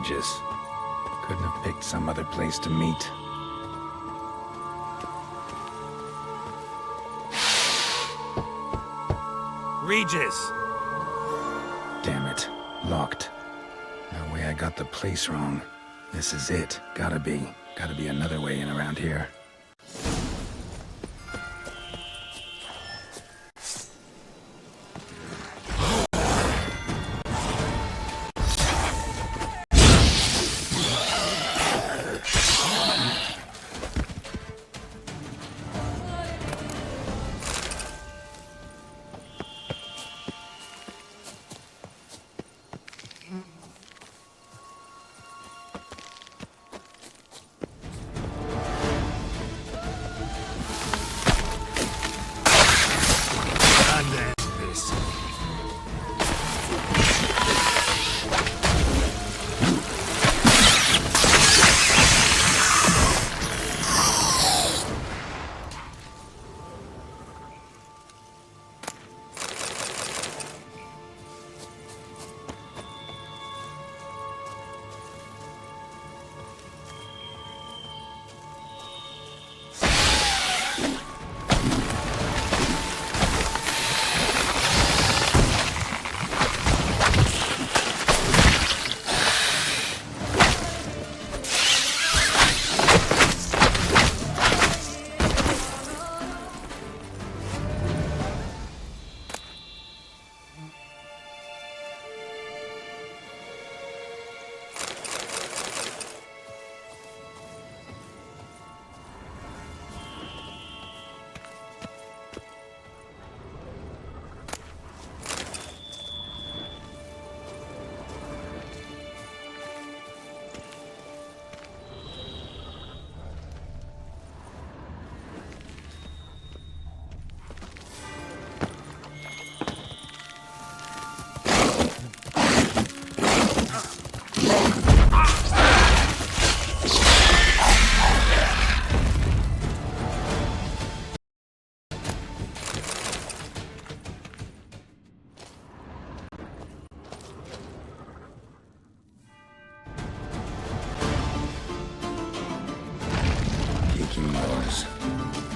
Regis. Couldn't have picked some other place to meet. Regis! Damn it. Locked. No way I got the place wrong. This is it. Gotta be. Gotta be another way in around here.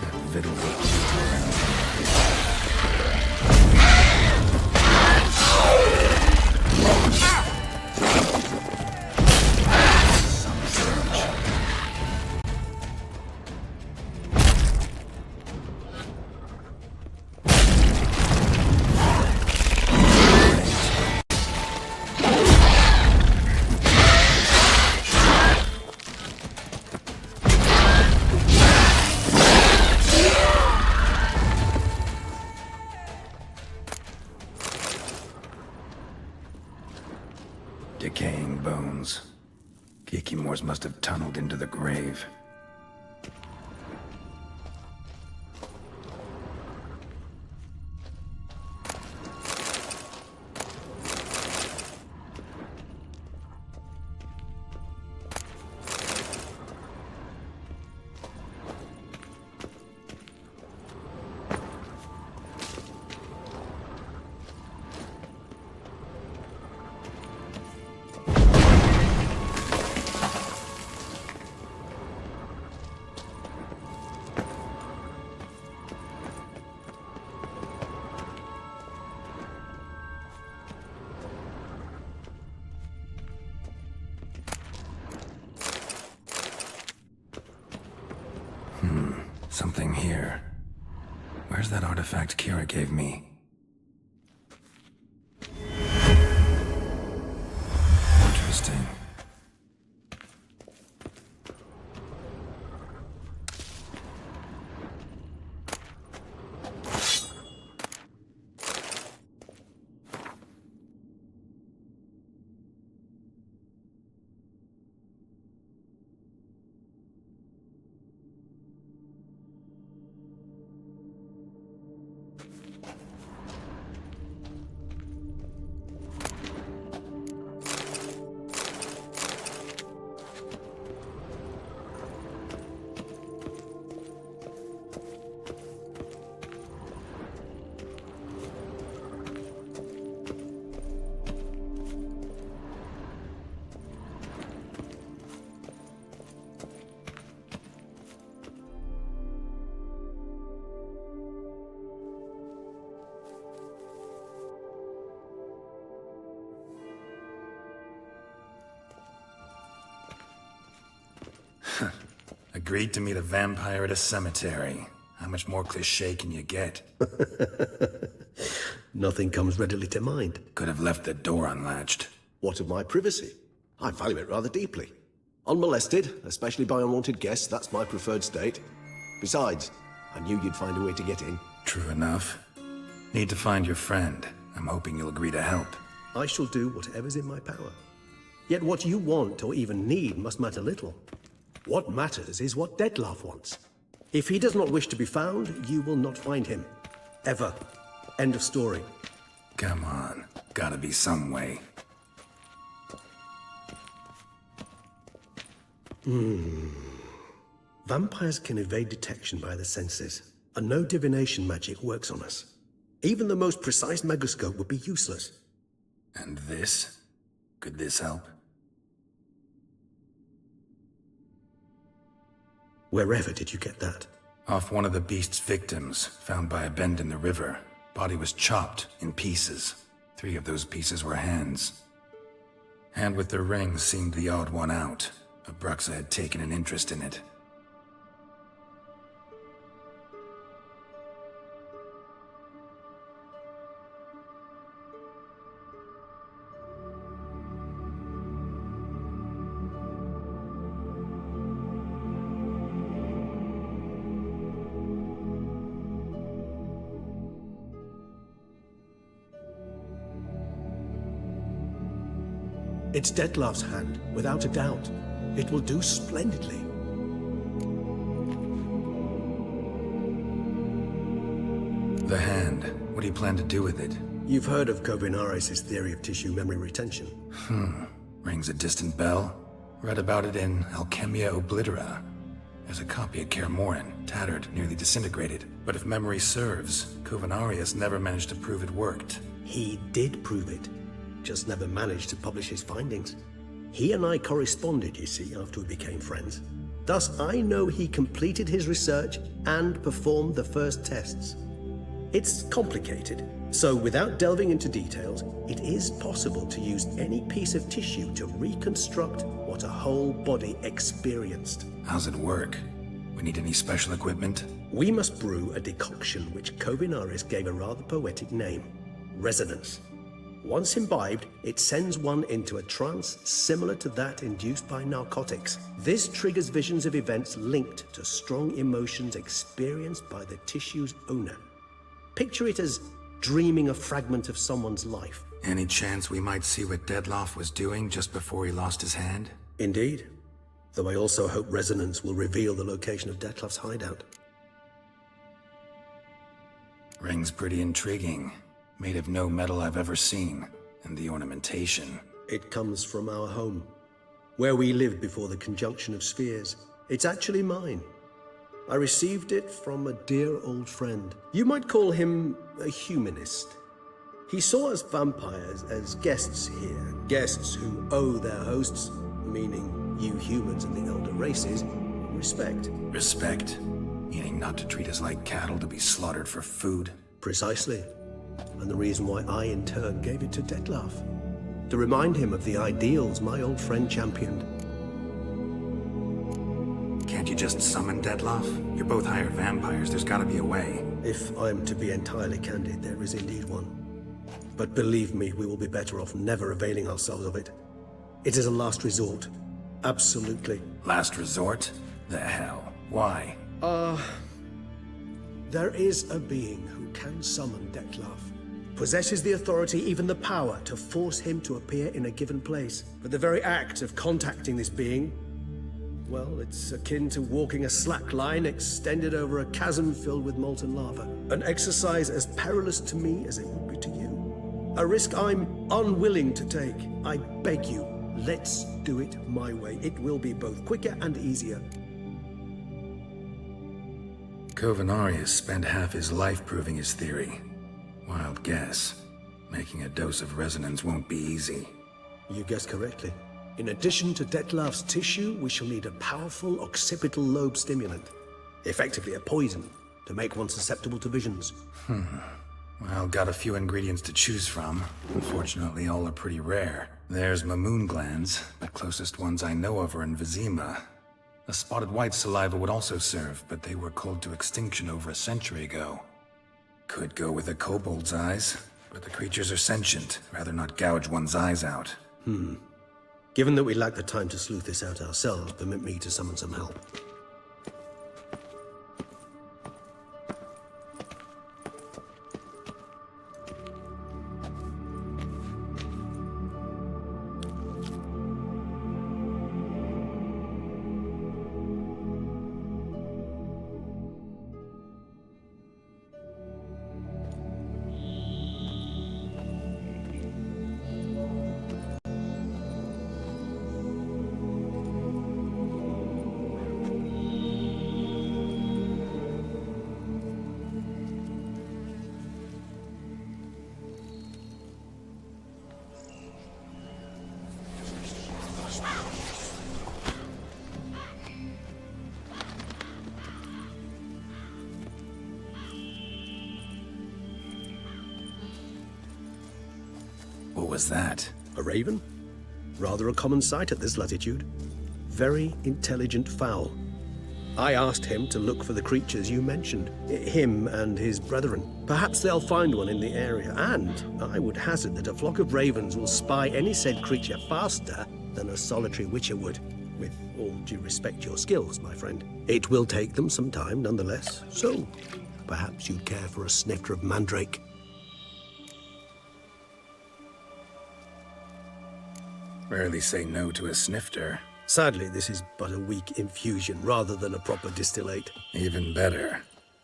That fiddle decaying bones. Kikimores must have tunneled into the grave. Something here. Where's that artifact Kira gave me? Interesting. Agreed to meet a vampire at a cemetery. How much more cliché can you get? Nothing comes readily to mind. Could have left the door unlatched. What of my privacy? I value it rather deeply. Unmolested, especially by unwanted guests, that's my preferred state. Besides, I knew you'd find a way to get in. True enough. Need to find your friend. I'm hoping you'll agree to help. I shall do whatever's in my power. Yet what you want or even need must matter little. What matters is what Dettlaff wants. If he does not wish to be found, you will not find him. Ever. End of story. Come on. Gotta be some way. Vampires can evade detection by the senses, and no divination magic works on us. Even the most precise megascope would be useless. And this? Could this help? Wherever did you get that? Off one of the beast's victims, found by a bend in the river. Body was chopped in pieces. 3 of those pieces were hands. Hand with the ring seemed the odd one out. Abruxa had taken an interest in it. It's Dettlaff's hand, without a doubt. It will do splendidly. The hand. What do you plan to do with it? You've heard of Kovinaris' theory of tissue memory retention. Rings a distant bell. Read about it in Alchemia Oblitera. There's a copy at Kermoren, tattered, nearly disintegrated. But if memory serves, Kovinaris never managed to prove it worked. He did prove it, just never managed to publish his findings. He and I corresponded, you see, after we became friends. Thus, I know he completed his research and performed the first tests. It's complicated, so without delving into details, it is possible to use any piece of tissue to reconstruct what a whole body experienced. How's it work? We need any special equipment? We must brew a decoction which Kovinaris gave a rather poetic name, resonance. Once imbibed, it sends one into a trance similar to that induced by narcotics. This triggers visions of events linked to strong emotions experienced by the tissue's owner. Picture it as dreaming a fragment of someone's life. Any chance we might see what Dettlaff was doing just before he lost his hand? Indeed. Though I also hope resonance will reveal the location of Dettlaff's hideout. Ring's pretty intriguing. Made of no metal I've ever seen. And the ornamentation. It comes from our home, where we lived before the conjunction of spheres. It's actually mine. I received it from a dear old friend. You might call him a humanist. He saw us vampires as guests here, guests who owe their hosts, meaning you humans and the elder races, respect. Respect? Meaning not to treat us like cattle to be slaughtered for food? Precisely. And the reason why I, in turn, gave it to Dettlaff. To remind him of the ideals my old friend championed. Can't you just summon Dettlaff? You're both hired vampires, there's gotta be a way. If I'm to be entirely candid, there is indeed one. But believe me, we will be better off never availing ourselves of it. It is a last resort. Absolutely. Last resort? The hell? Why? There is a being who can summon Dettlaff. Possesses the authority, even the power, to force him to appear in a given place. But the very act of contacting this being, well, it's akin to walking a slack line extended over a chasm filled with molten lava. An exercise as perilous to me as it would be to you. A risk I'm unwilling to take. I beg you, let's do it my way. It will be both quicker and easier. Kovinaris spent half his life proving his theory. Wild guess. Making a dose of resonance won't be easy. You guessed correctly. In addition to Dettlaff's tissue, we shall need a powerful occipital lobe stimulant. Effectively a poison, to make one susceptible to visions. Well, got a few ingredients to choose from. Unfortunately, all are pretty rare. There's Mamoon glands. The closest ones I know of are in Vizima. A spotted white saliva would also serve, but they were culled to extinction over a century ago. Could go with a kobold's eyes, but the creatures are sentient. Rather not gouge one's eyes out. Given that we lack the time to sleuth this out ourselves, permit me to summon some help. What was that? A raven? Rather a common sight at this latitude. Very intelligent fowl. I asked him to look for the creatures you mentioned, him and his brethren. Perhaps they'll find one in the area, and I would hazard that a flock of ravens will spy any said creature faster than a solitary witcher would. With all due respect to your skills, my friend. It will take them some time, nonetheless, so perhaps you'd care for a snifter of mandrake. Rarely say no to a snifter. Sadly, this is but a weak infusion rather than a proper distillate. Even better.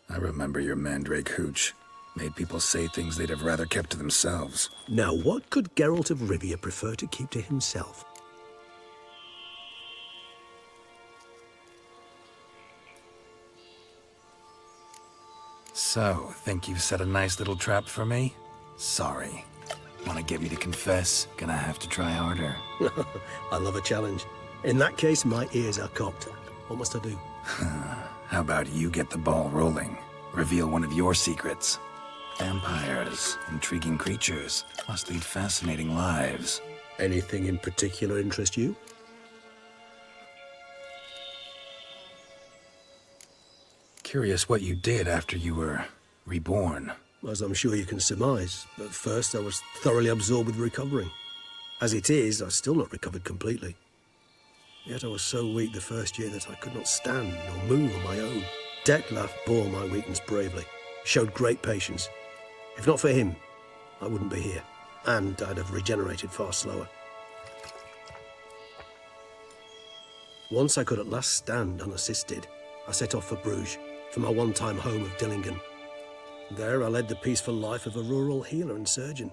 I remember your mandrake hooch. Made people say things they'd have rather kept to themselves. Now, what could Geralt of Rivia prefer to keep to himself? So, think you've set a nice little trap for me? Sorry. Want to get me to confess? Gonna have to try harder. I love a challenge. In that case, my ears are cocked. What must I do? How about you get the ball rolling? Reveal one of your secrets. Vampires, intriguing creatures, must lead fascinating lives. Anything in particular interest you? Curious what you did after you were reborn. As I'm sure you can surmise, at first I was thoroughly absorbed with recovering. As it is, I've still not recovered completely. Yet I was so weak the first year that I could not stand or move on my own. Detlef bore my weakness bravely, showed great patience. If not for him, I wouldn't be here, and I'd have regenerated far slower. Once I could at last stand unassisted, I set off for Bruges, for my one-time home of Dillingen. There I led the peaceful life of a rural healer and surgeon,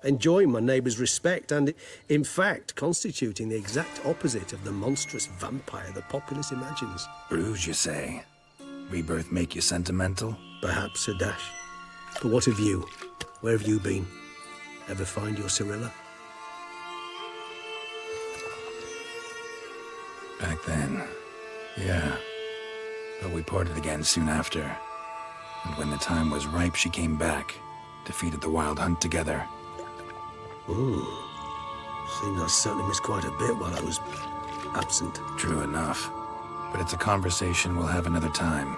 enjoying my neighbours' respect and, in fact, constituting the exact opposite of the monstrous vampire the populace imagines. Bruges, you say? Rebirth make you sentimental? Perhaps a dash. But what of you? Where have you been? Ever find your Cyrilla? Back then, yeah. But we parted again soon after. And when the time was ripe, she came back. Defeated the Wild Hunt together. Seems I certainly missed quite a bit while I was absent. True enough. But it's a conversation we'll have another time.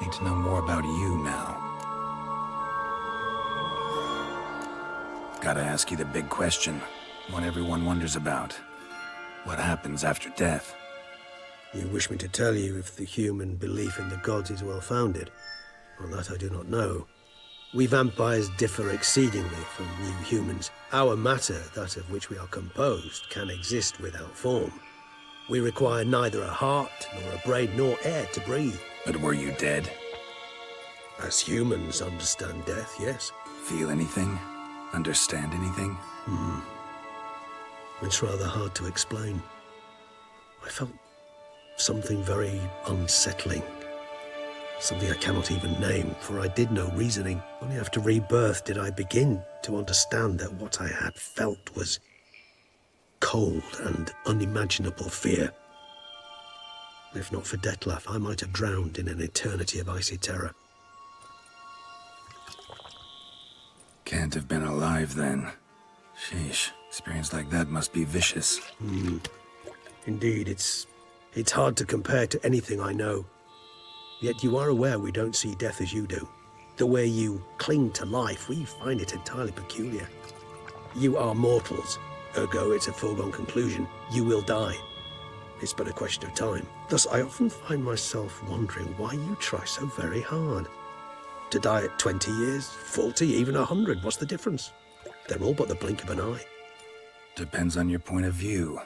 Need to know more about you now. Gotta ask you the big question. One everyone wonders about. What happens after death? You wish me to tell you if the human belief in the gods is well-founded? Well, that I do not know. We vampires differ exceedingly from you humans. Our matter, that of which we are composed, can exist without form. We require neither a heart, nor a brain, nor air to breathe. But were you dead? As humans understand death, yes. Feel anything? Understand anything? It's rather hard to explain. I felt something very unsettling. Something I cannot even name, for I did no reasoning. Only after rebirth did I begin to understand that what I had felt was cold and unimaginable fear. If not for Detlef, I might have drowned in an eternity of icy terror. Can't have been alive then. Sheesh, experience like that must be vicious. Indeed, it's It's hard to compare to anything I know. Yet you are aware we don't see death as you do. The way you cling to life, we find it entirely peculiar. You are mortals, ergo it's a foregone conclusion. You will die. It's but a question of time. Thus, I often find myself wondering why you try so very hard. To die at 20 years, 40, even 100, what's the difference? They're all but the blink of an eye. Depends on your point of view.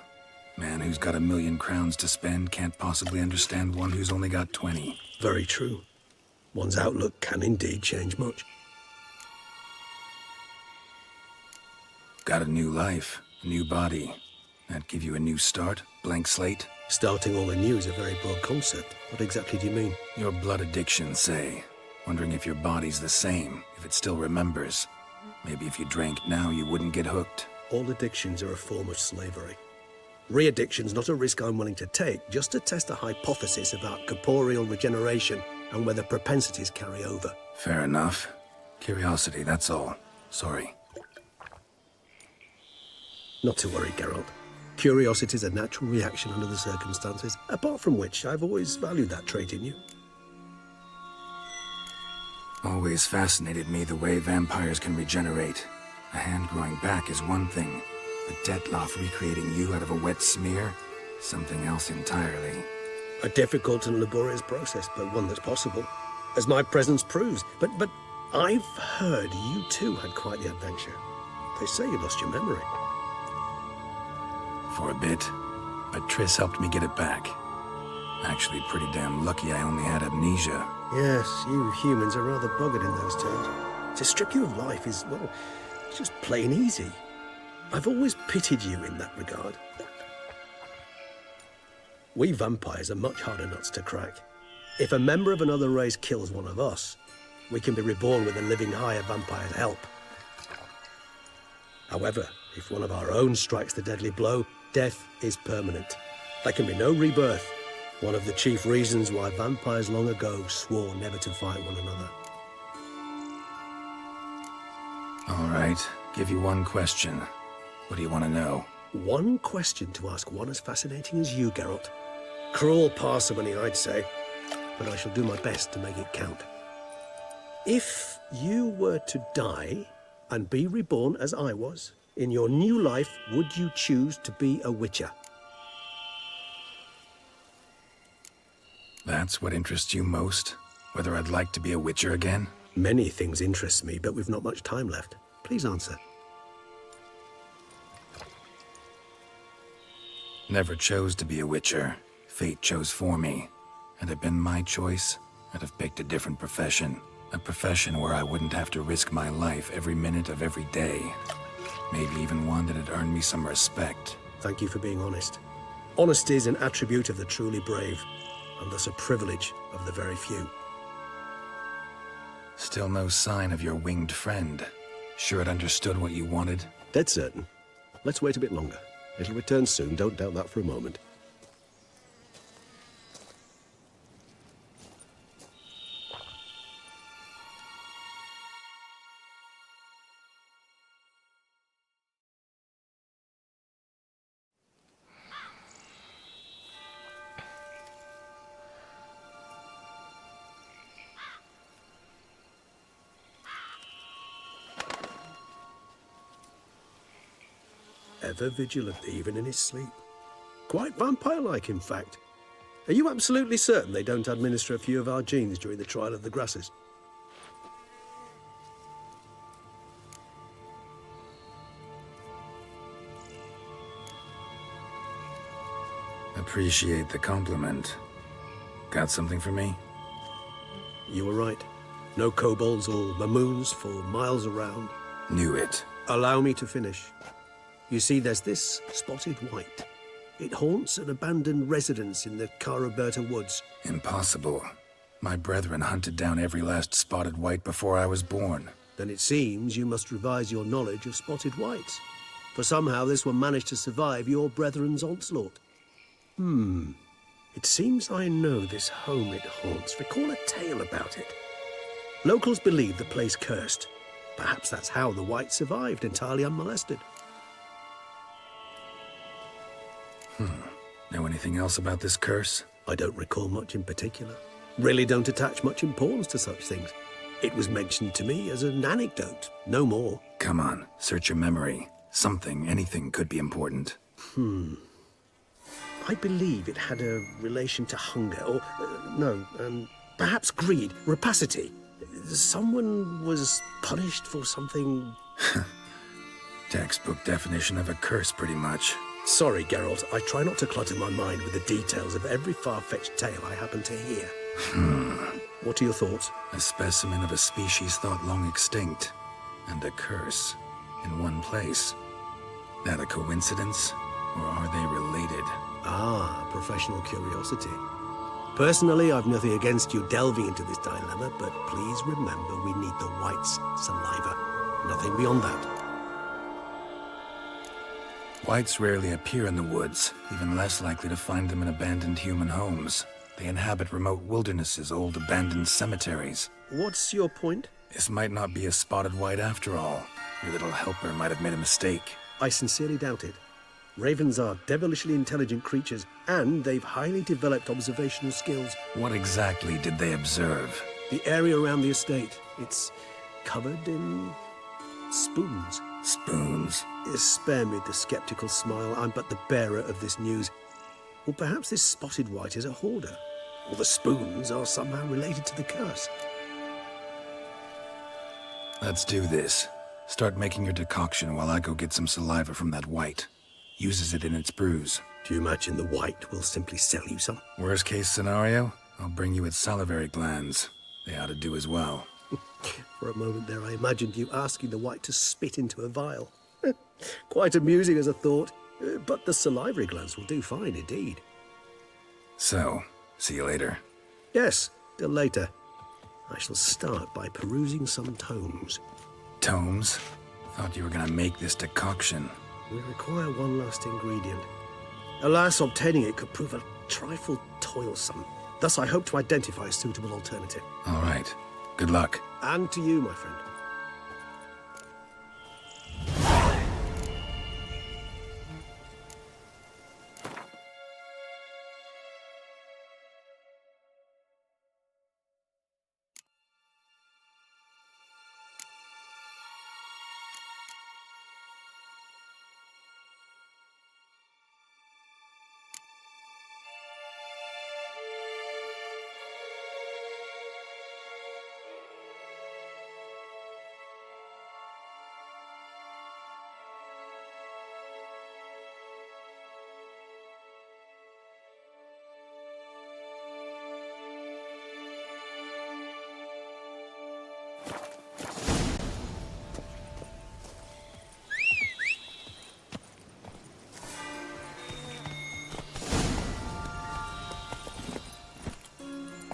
Man who's got 1,000,000 crowns to spend can't possibly understand one who's only got 20. Very true. One's outlook can indeed change much. Got a new life, a new body. That give you a new start, blank slate? Starting all anew is a very broad concept. What exactly do you mean? Your blood addiction, say. Wondering if your body's the same, if it still remembers. Maybe if you drank now, you wouldn't get hooked. All addictions are a form of slavery. Re-addiction's not a risk I'm willing to take, just to test a hypothesis about corporeal regeneration and whether propensities carry over. Fair enough. Curiosity, that's all. Sorry. Not to worry, Geralt. Curiosity is a natural reaction under the circumstances, apart from which I've always valued that trait in you. Always fascinated me the way vampires can regenerate. A hand growing back is one thing, but Detloff recreating you out of a wet smear? Something else entirely. A difficult and laborious process, but one that's possible, as my presence proves. But I've heard you too had quite the adventure. They say you lost your memory. For a bit, but Triss helped me get it back. Actually, pretty damn lucky I only had amnesia. Yes, you humans are rather buggered in those terms. To strip you of life is, well, it's just plain easy. I've always pitied you in that regard. We vampires are much harder nuts to crack. If a member of another race kills one of us, we can be reborn with a living higher vampire's help. However, if one of our own strikes the deadly blow, death is permanent. There can be no rebirth. One of the chief reasons why vampires long ago swore never to fight one another. All right, give you one question. What do you want to know? One question to ask one as fascinating as you, Geralt. Cruel parsimony, I'd say, but I shall do my best to make it count. If you were to die and be reborn as I was, in your new life, would you choose to be a Witcher? That's what interests you most? Whether I'd like to be a Witcher again? Many things interest me, but we've not much time left. Please answer. Never chose to be a Witcher. Fate chose for me. Had it been my choice, I'd have picked a different profession. A profession where I wouldn't have to risk my life every minute of every day. Maybe even one that'd earn me some respect. Thank you for being honest. Honesty is an attribute of the truly brave, and thus a privilege of the very few. Still no sign of your winged friend. Sure it understood what you wanted? Dead certain. Let's wait a bit longer. It'll return soon, don't doubt that for a moment. Ever vigilant, even in his sleep. Quite vampire-like, in fact. Are you absolutely certain they don't administer a few of our genes during the trial of the grasses? Appreciate the compliment. Got something for me? You were right. No kobolds or mamoons for miles around. Knew it. Allow me to finish. You see, there's this spotted white. It haunts an abandoned residence in the Caraberta woods. Impossible. My brethren hunted down every last spotted white before I was born. Then it seems you must revise your knowledge of spotted whites. For somehow this one managed to survive your brethren's onslaught. It seems I know this home it haunts. Recall a tale about it. Locals believe the place cursed. Perhaps that's how the white survived, entirely unmolested. Know anything Anything else about this curse? I don't recall much in particular. Really don't attach much importance to such things. It was mentioned to me as an anecdote, no more. Come on, search your memory. Something, anything could be important. I believe it had a relation to hunger, or, perhaps greed, rapacity. Someone was punished for something... Textbook definition of a curse, pretty much. Sorry, Geralt, I try not to clutter my mind with the details of every far-fetched tale I happen to hear. What are your thoughts? A specimen of a species thought long extinct, and a curse in one place. That a coincidence, or are they related? Ah, professional curiosity. Personally, I've nothing against you delving into this dilemma, but please remember we need the white's saliva. Nothing beyond that. Whites rarely appear in the woods, even less likely to find them in abandoned human homes. They inhabit remote wildernesses, old abandoned cemeteries. What's your point? This might not be a spotted white after all. Your little helper might have made a mistake. I sincerely doubt it. Ravens are devilishly intelligent creatures, and they've highly developed observational skills. What exactly did they observe? The area around the estate, it's covered in spoons. Spoons? Spare me the skeptical smile. I'm but the bearer of this news. Or perhaps this spotted white is a hoarder. Or the spoons are somehow related to the curse. Let's do this. Start making your decoction while I go get some saliva from that white. Uses it in its brews. Do you imagine the white will simply sell you some? Worst case scenario, I'll bring you its salivary glands. They ought to do as well. For a moment there, I imagined you asking the white to spit into a vial. Quite amusing as a thought, but the salivary glands will do fine indeed. So, see you later. Yes, till later. I shall start by perusing some tomes. Tomes? Thought you were gonna make this decoction. We require one last ingredient. Alas, obtaining it could prove a trifle toilsome. Thus, I hope to identify a suitable alternative. All right. Good luck. And to you, my friend.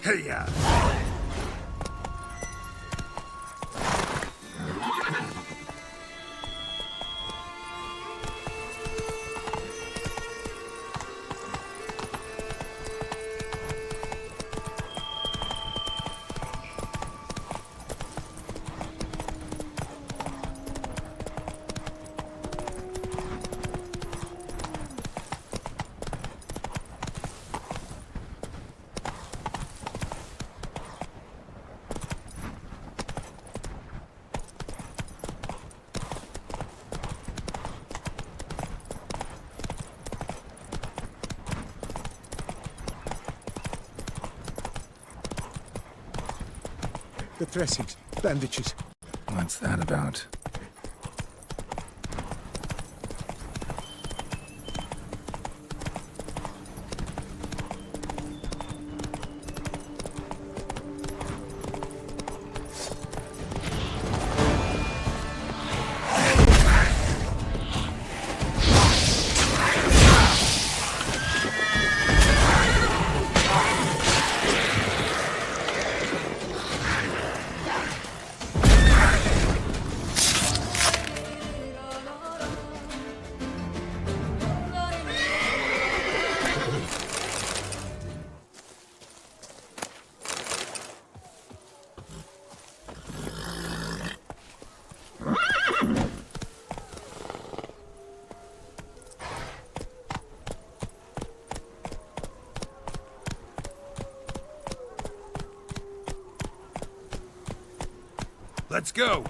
Hey-ya! The dressings, bandages. What's that about? Let's go!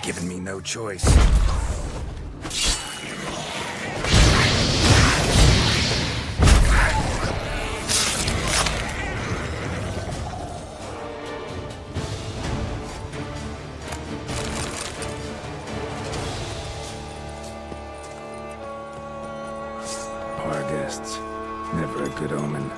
Giving me no choice. Our guests. Never a good omen.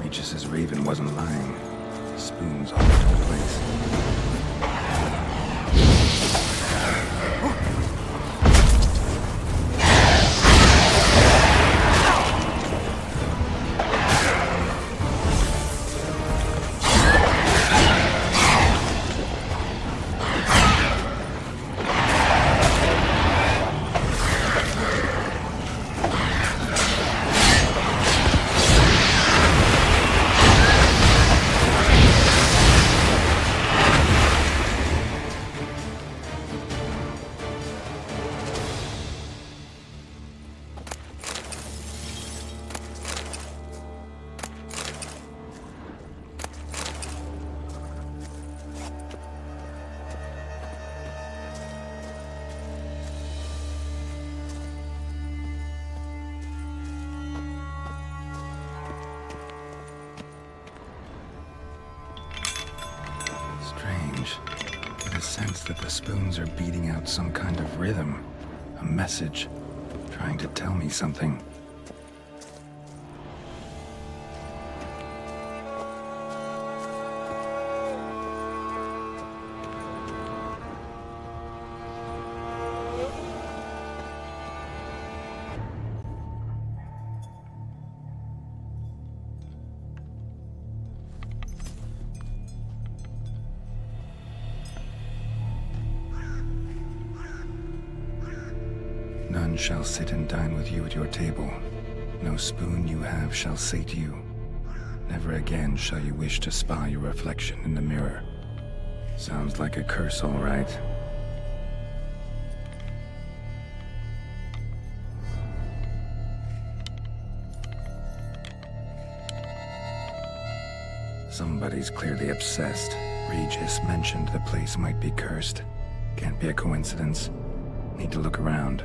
Regis' raven wasn't lying. Spoons all over the place. Strange. Get a sense that the spoons are beating out some kind of rhythm. A message. Trying to tell me something. None shall sit and dine with you at your table. No spoon you have shall sate you. Never again shall you wish to spy your reflection in the mirror. Sounds like a curse, all right. Somebody's clearly obsessed. Regis mentioned the place might be cursed. Can't be a coincidence. Need to look around.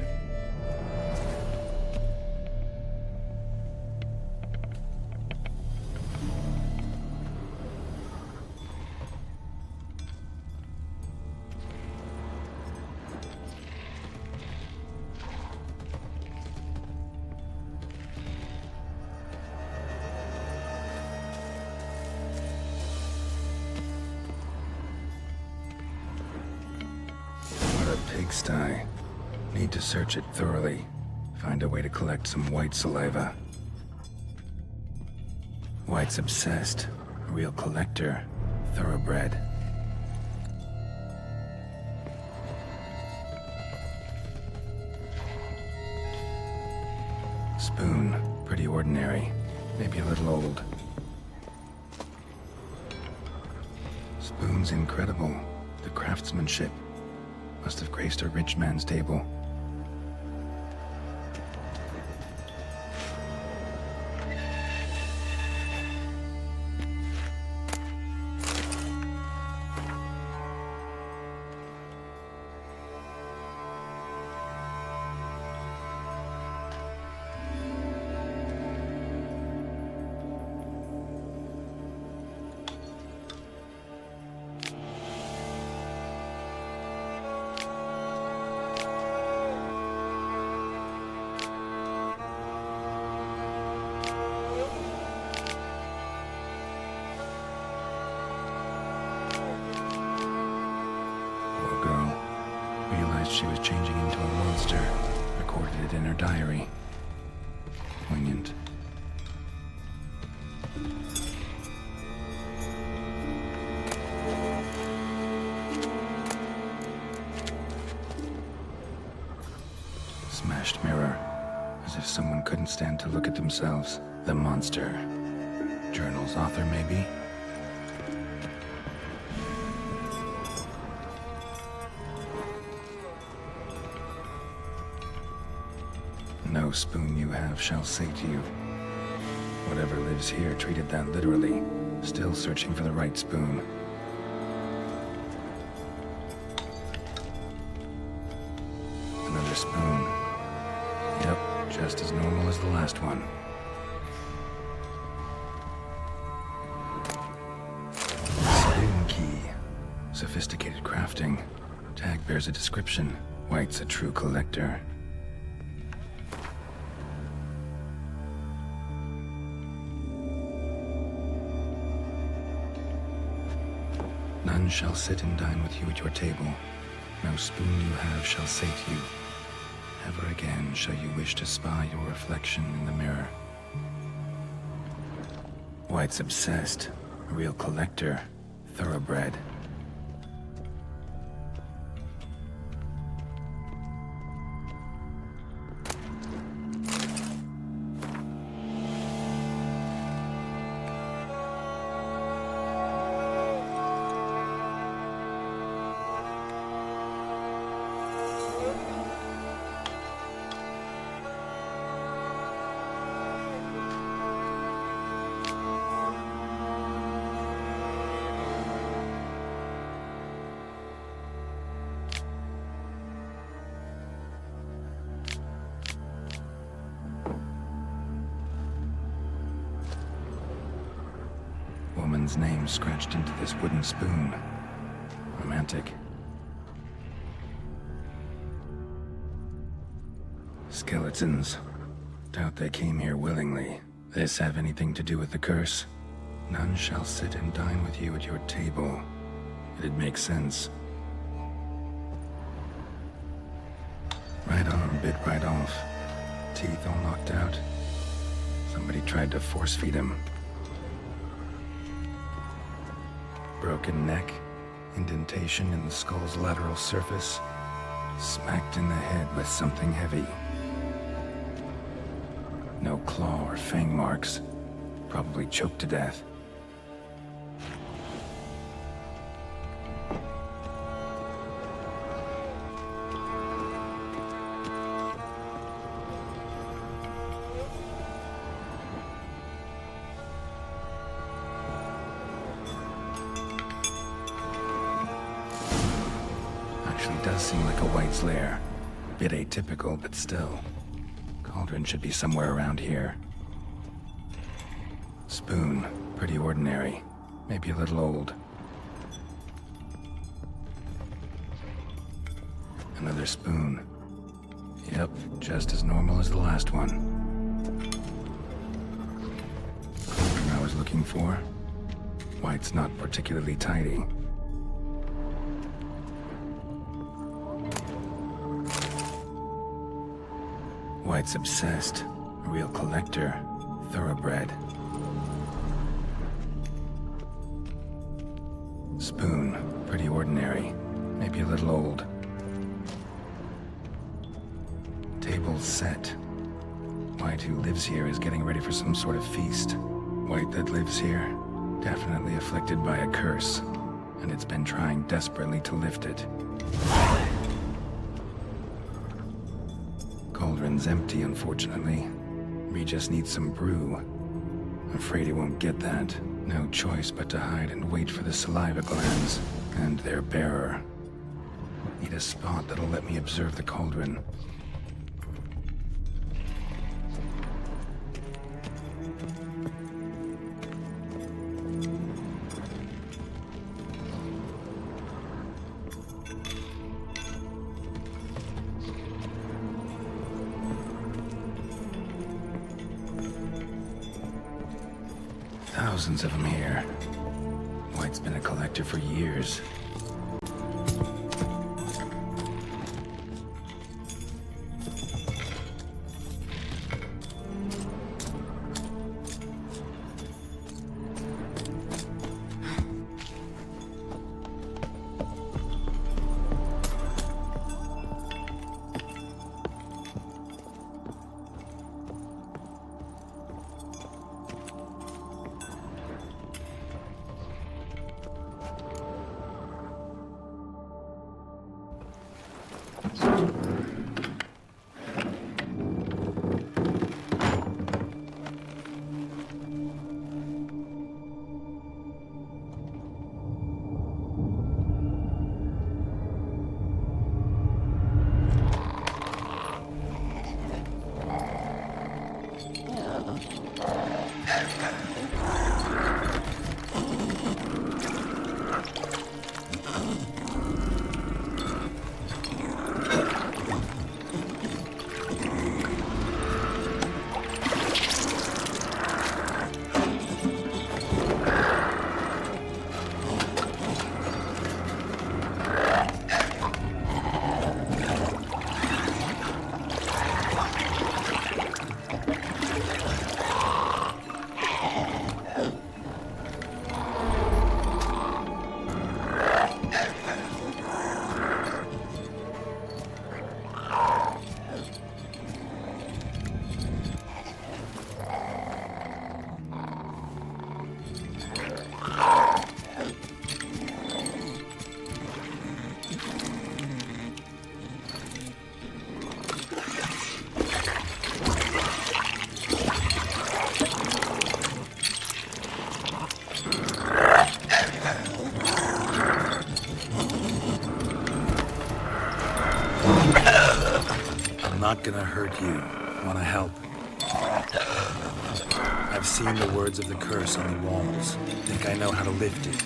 Pigsty. Need to search it thoroughly. Find a way to collect some white saliva. White's obsessed. A real collector. Thoroughbred. Spoon. Pretty ordinary. Maybe a little old. Spoon's incredible. The craftsmanship. Must have graced a rich man's table. she was changing into a monster, recorded it in her diary. Poignant. Smashed mirror. As if someone couldn't stand to look at themselves. The monster. Journal's author, maybe? No spoon you have shall sate you. Whatever lives here treated that literally. Still searching for the right spoon. Another spoon. Yep, just as normal as the last one. Spoon key. Sophisticated crafting. Tag bears a description. White's a true collector. None shall sit and dine with you at your table. No spoon you have shall sate you. Never again shall you wish to spy your reflection in the mirror. White's obsessed. A real collector. Thoroughbred. Woman's name scratched into this wooden spoon. Romantic. Skeletons. Doubt they came here willingly. This have anything to do with the curse? None shall sit and dine with you at your table. It'd make sense. Right arm bit right off. Teeth all knocked out. Somebody tried to force feed him. Broken neck, indentation in the skull's lateral surface, smacked in the head with something heavy. No claw or fang marks, probably choked to death. Does seem like a White's lair. Bit atypical, but still. Cauldron should be somewhere around here. Spoon, pretty ordinary. Maybe a little old. Another spoon. Yep, just as normal as the last one. Cauldron I was looking for. White's not particularly tidy. White's obsessed. A real collector. Thoroughbred. Spoon. Pretty ordinary. Maybe a little old. Table set. White who lives here is getting ready for some sort of feast. White that lives here. Definitely afflicted by a curse. And it's been trying desperately to lift it. Cauldron's empty, unfortunately. We just need some brew. Afraid he won't get that. No choice but to hide and wait for the saliva glands and their bearer. Need a spot that'll let me observe the cauldron. Thousands of them here. White's been a collector for years. I'm not gonna hurt you. Wanna help? I've seen the words of the curse on the walls. Think I know how to lift it.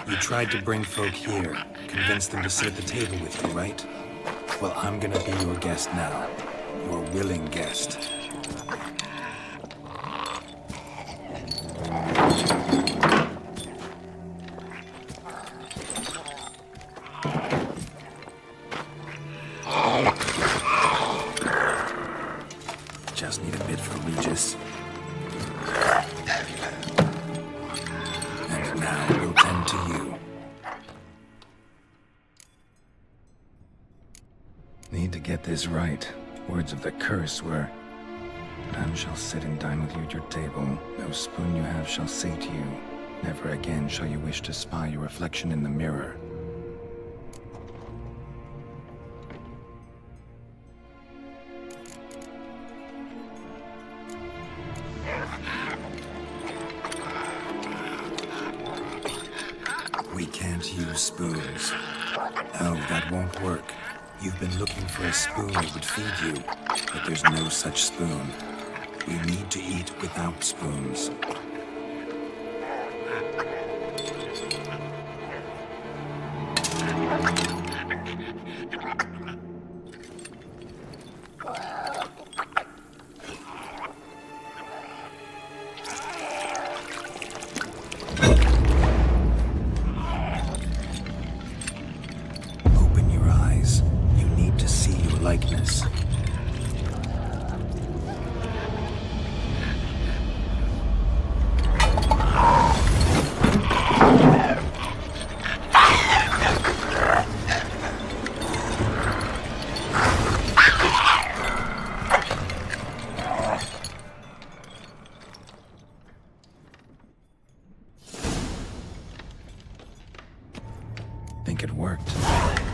You tried to bring folk here, convince them to sit at the table with you, right? Well, I'm gonna be your guest now. Your willing guest. Just need a bit for Regis. And now we'll tend to you. Need to get this right. Words of the curse were, "None shall sit and dine with you at your table. No spoon you have shall sate you. Never again shall you wish to spy your reflection in the mirror." We can't use spoons. No, that won't work. You've been looking for a spoon that would feed you, but there's no such spoon. We need to eat without spoons. Open your eyes. You need to see your likeness. Think it worked.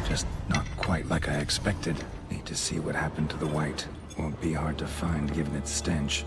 Just not quite like I expected. Need to see what happened to the white. Won't be hard to find given its stench.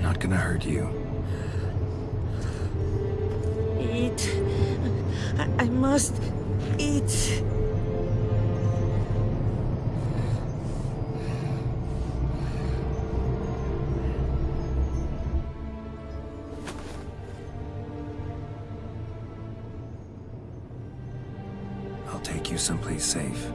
Not gonna hurt you. Eat. I must eat. I'll take you someplace safe.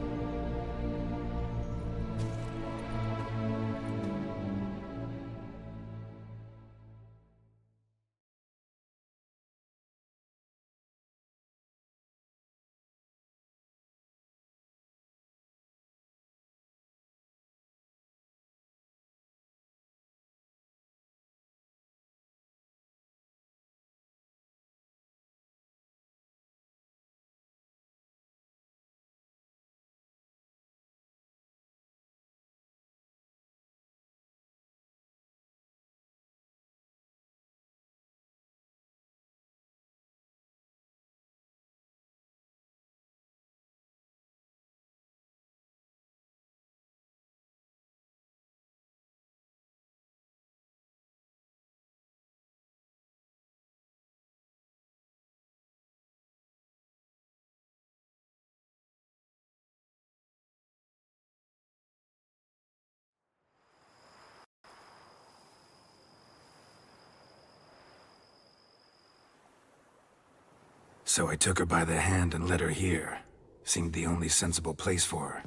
So I took her by the hand and led her here. Seemed the only sensible place for her.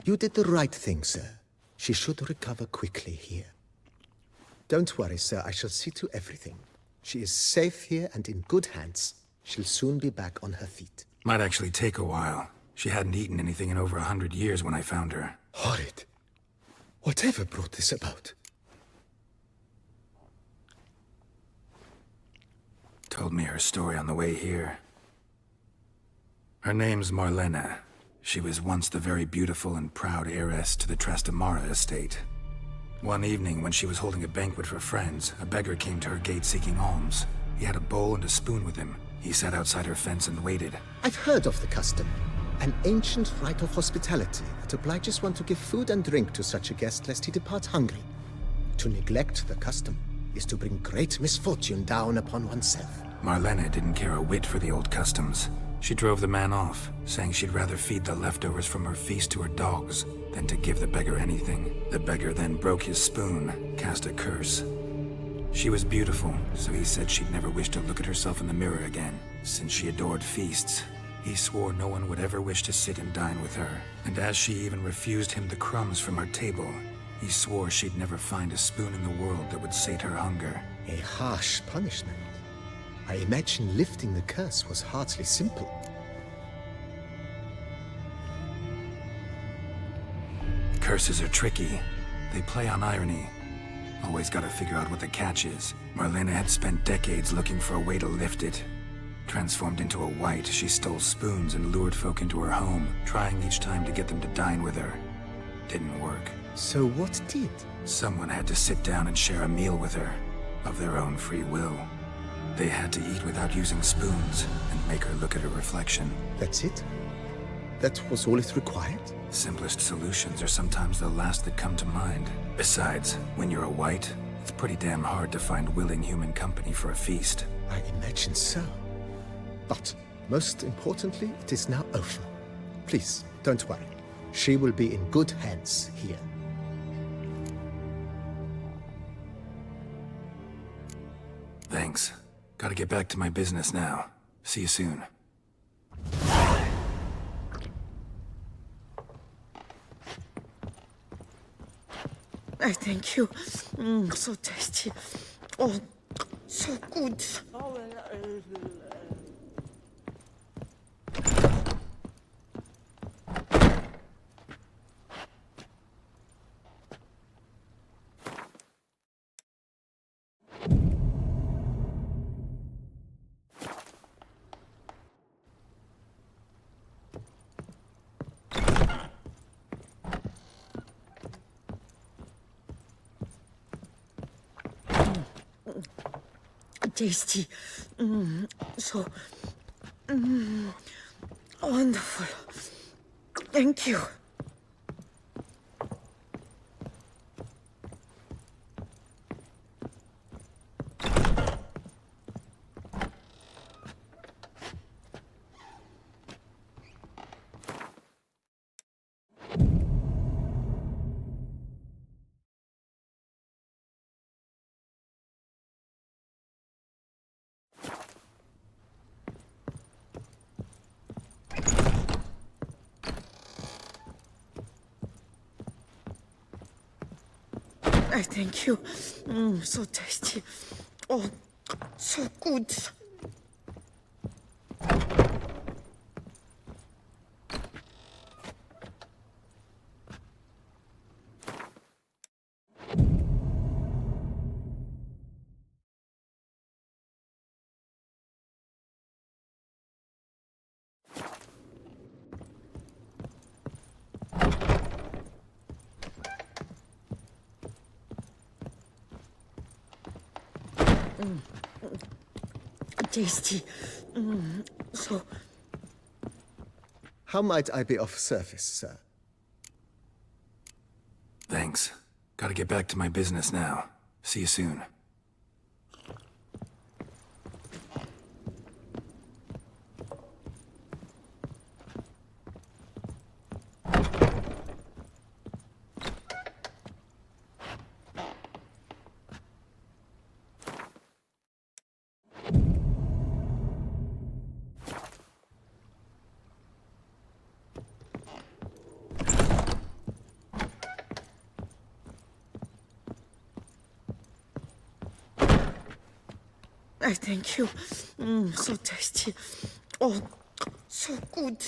You did the right thing, sir. She should recover quickly here. Don't worry, sir. I shall see to everything. She is safe here and in good hands. She'll soon be back on her feet. Might actually take a while. She hadn't eaten anything in over 100 years when I found her. Horrid. Whatever brought this about? Told me her story on the way here. Her name's Marlena. She was once the very beautiful and proud heiress to the Trastamara estate. One evening, when she was holding a banquet for friends, a beggar came to her gate seeking alms. He had a bowl and a spoon with him. He sat outside her fence and waited. I've heard of the custom. An ancient rite of hospitality that obliges one to give food and drink to such a guest lest he depart hungry. To neglect the custom is to bring great misfortune down upon oneself. Marlena didn't care a whit for the old customs. She drove the man off, saying she'd rather feed the leftovers from her feast to her dogs than to give the beggar anything. The beggar then broke his spoon, cast a curse. She was beautiful, so he said she'd never wish to look at herself in the mirror again. Since she adored feasts, he swore no one would ever wish to sit and dine with her. And as she even refused him the crumbs from her table, he swore she'd never find a spoon in the world that would sate her hunger. A harsh punishment. I imagine lifting the curse was hardly simple. Curses are tricky. They play on irony. Always gotta figure out what the catch is. Marlena had spent decades looking for a way to lift it. Transformed into a wight, she stole spoons and lured folk into her home, trying each time to get them to dine with her. Didn't work. So what did? Someone had to sit down and share a meal with her, of their own free will. They had to eat without using spoons, and make her look at her reflection. That's it? That was all it required? Simplest solutions are sometimes the last that come to mind. Besides, when you're a wight, it's pretty damn hard to find willing human company for a feast. I imagine so. But, most importantly, it is now over. Please, don't worry. She will be in good hands here. Thanks. Gotta get back to my business now. See you soon. I thank you. So tasty. Oh, so good. Tasty. So wonderful. Thank you. I thank you. So tasty. Oh, so good. Tasty. So, How might I be of service, sir? Thanks. Gotta get back to my business now. See you soon. I thank you. So tasty. Oh, so good.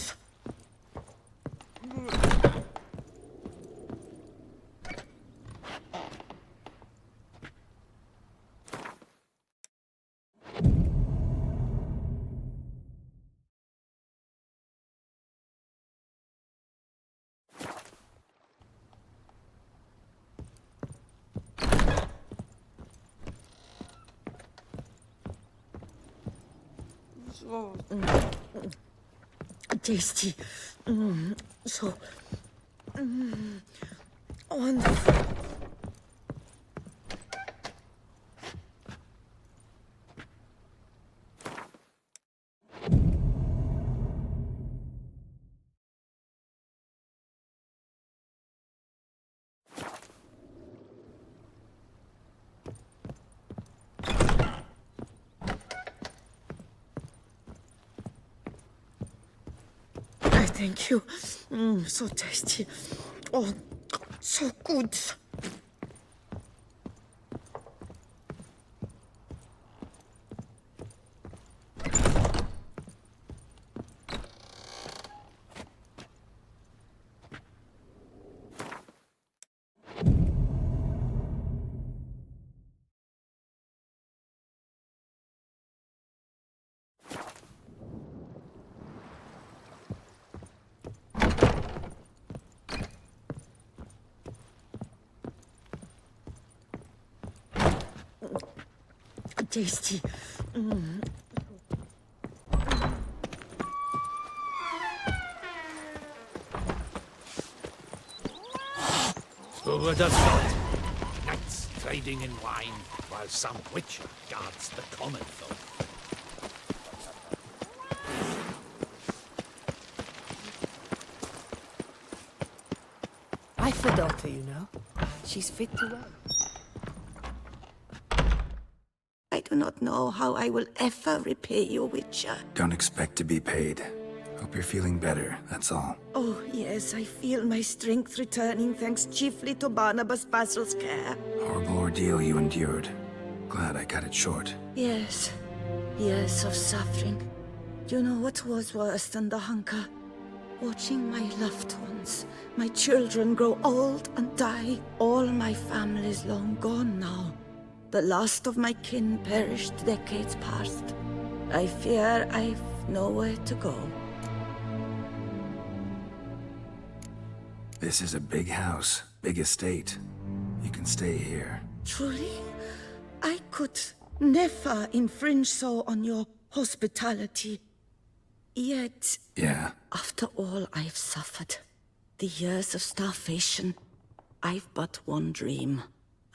So tasty. So wonderful. I thank you. So tasty. Oh, so good. Tasty. Who would have thought? Knights trading in wine, while some witcher guards the common folk. I've a daughter, you know. She's fit to run. I do not know how I will ever repay you, Witcher. Don't expect to be paid. Hope you're feeling better, that's all. Oh, yes, I feel my strength returning thanks chiefly to Barnabas Basil's care. Horrible ordeal you endured. Glad I cut it short. Yes, years of suffering. Do you know what was worse than the hunger? Watching my loved ones, my children grow old and die. All my family's long gone now. The last of my kin perished decades past. I fear I've nowhere to go. This is a big house, big estate. You can stay here. Truly? I could never infringe so on your hospitality. Yet, Yeah, after all I've suffered, the years of starvation, I've but one dream.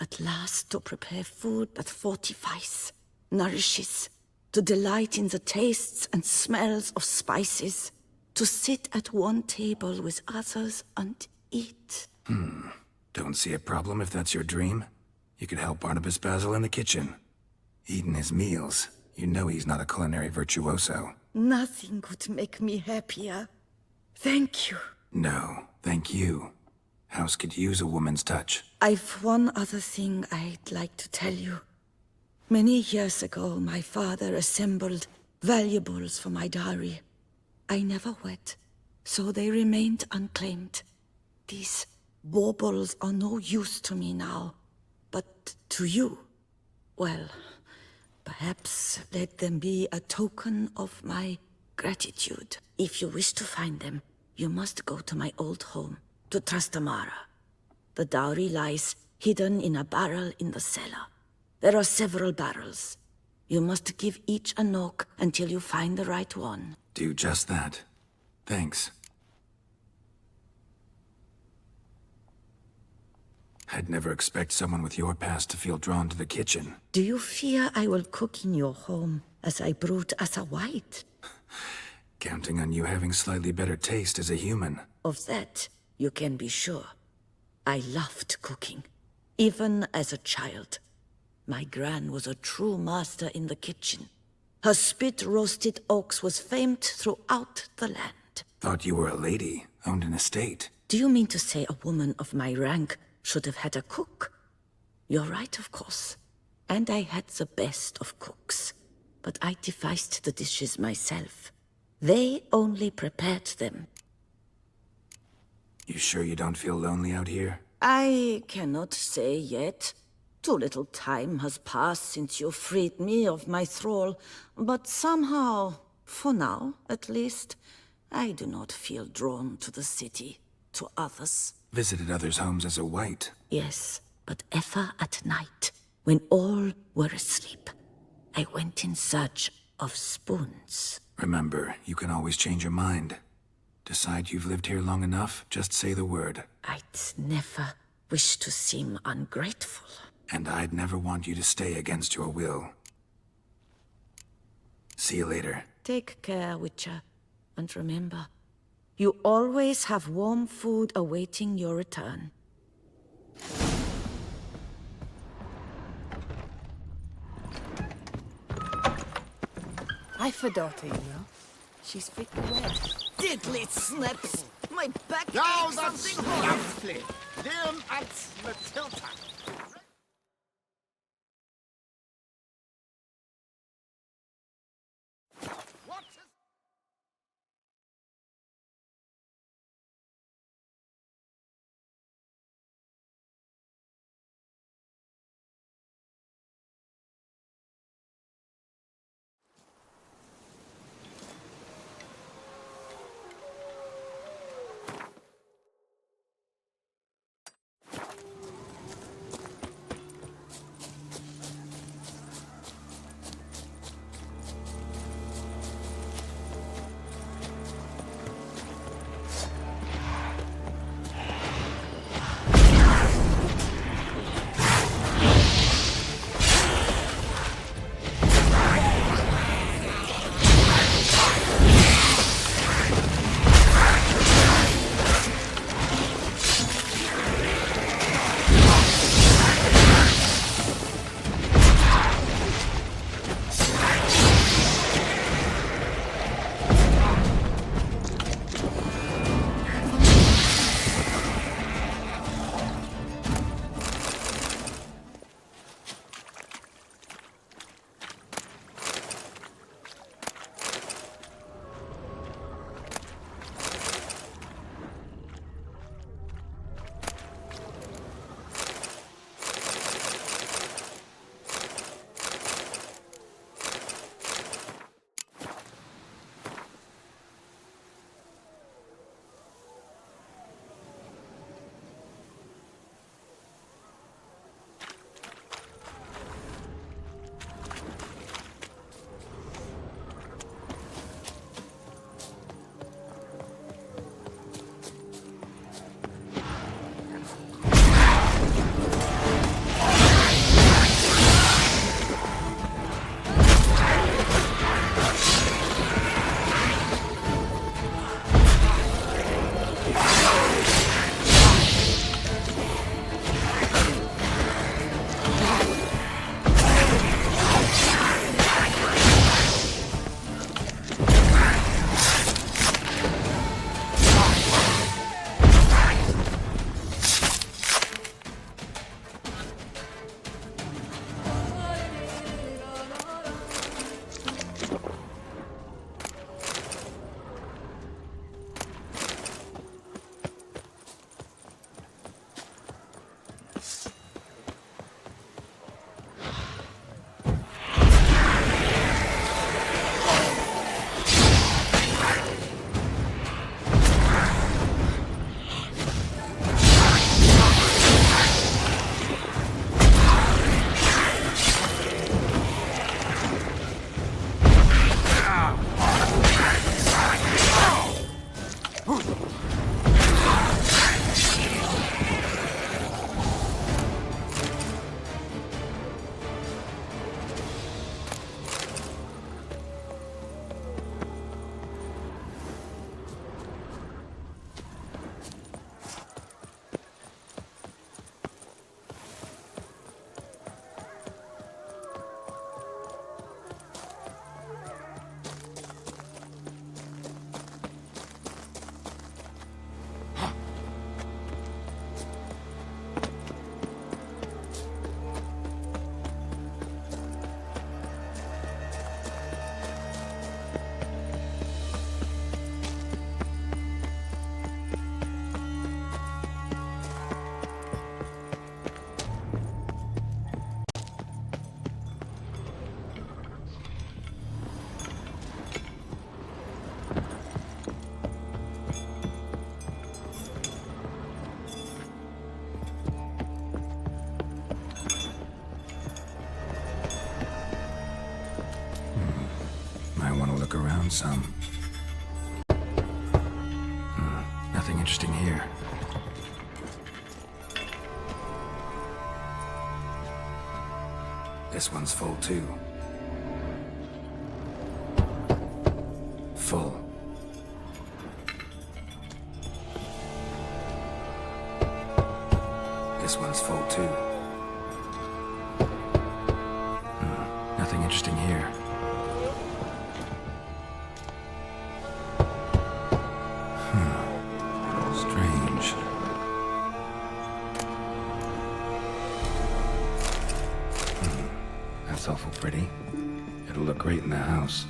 At last to prepare food that fortifies, nourishes, to delight in the tastes and smells of spices, to sit at one table with others and eat. don't see a problem if that's your dream. You could help Barnabas Basil in the kitchen. Eating his meals, you know he's not a culinary virtuoso. Nothing could make me happier. Thank you. No, thank you. House could use a woman's touch. I've one other thing I'd like to tell you. Many years ago, my father assembled valuables for my dowry. I never wed, so they remained unclaimed. These baubles are no use to me now, but to you, well, perhaps let them be a token of my gratitude. If you wish to find them, you must go to my old home, to Trastamara. The dowry lies hidden in a barrel in the cellar. There are several barrels. You must give each a knock until you find the right one. Do just that. Thanks. I'd never expect someone with your past to feel drawn to the kitchen. Do you fear I will cook in your home as I brewed as a white? Counting on you having slightly better taste as a human. Of that, you can be sure. I loved cooking, even as a child. My gran was a true master in the kitchen. Her spit-roasted oaks was famed throughout the land. Thought you were a lady, owned an estate. Do you mean to say a woman of my rank should have had a cook? You're right, of course. And I had the best of cooks. But I devised the dishes myself. They only prepared them. You sure you don't feel lonely out here? I cannot say yet. Too little time has passed since you freed me of my thrall, but somehow, for now at least, I do not feel drawn to the city, to others. Visited others' homes as a white. Yes, but ever at night, when all were asleep, I went in search of spoons. Remember, you can always change your mind. Decide you've lived here long enough, just say the word. I'd never wish to seem ungrateful. And I'd never want you to stay against your will. See you later. Take care, Witcher. And remember, you always have warm food awaiting your return. I've a daughter, you know. She's fit to wed. Diddly snaps! My back Ja, aches dat something horrible! snapsvlieg. Leon at Matilda. What is... Look around some. Nothing interesting here. This one's full too. Full. This one's full too. Nothing interesting here. Strange. That's awful pretty. It'll look great in the house.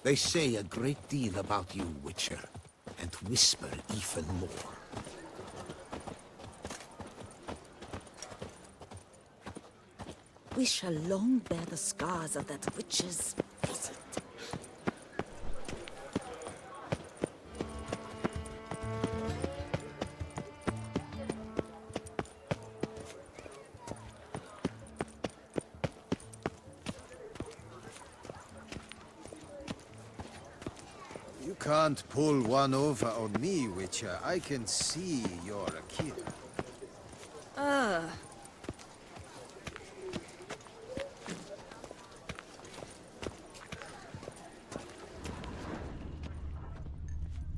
They say a great deal about you, Witcher, and whisper even more. We shall long bear the scars of that witch's visit. You can't pull one over on me, Witcher. I can see you're a kid.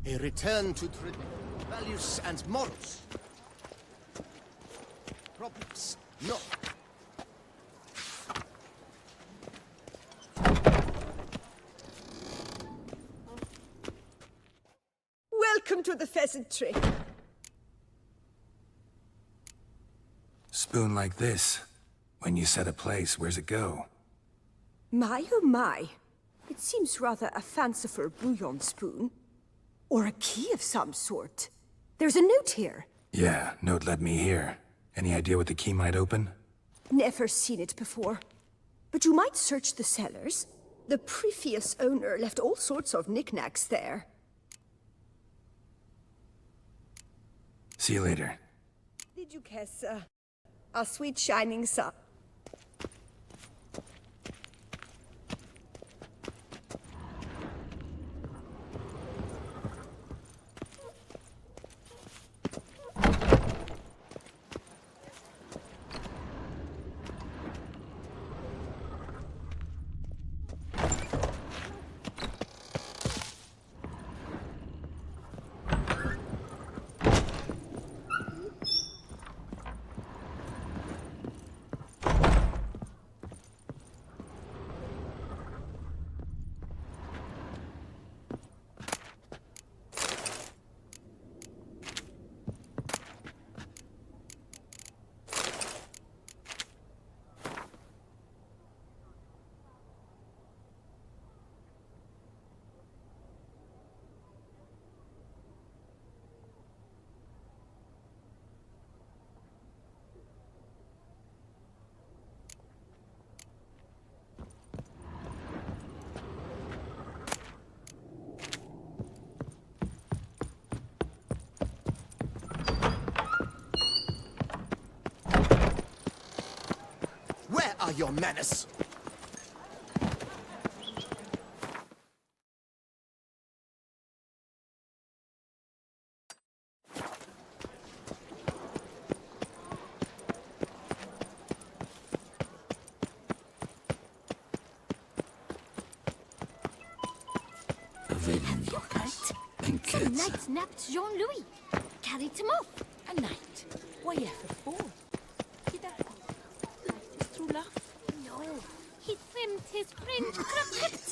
A return to values and morals. Problems? No. Welcome to the pheasantry. Spoon like this. When you set a place, where's it go? My oh my. It seems rather a fanciful bouillon spoon. Or a key of some sort. There's a note here. Yeah, note led me here. Any idea what the key might open? Never seen it before. But you might search the cellars. The previous owner left all sorts of knickknacks there. See you later. Did you guess, our sweet shining sun? Where are your manners? Some knight nabbed Jean-Louis. Carried him off. A knight? Why ever for? Did that his true love? No, he trimmed his French croquette.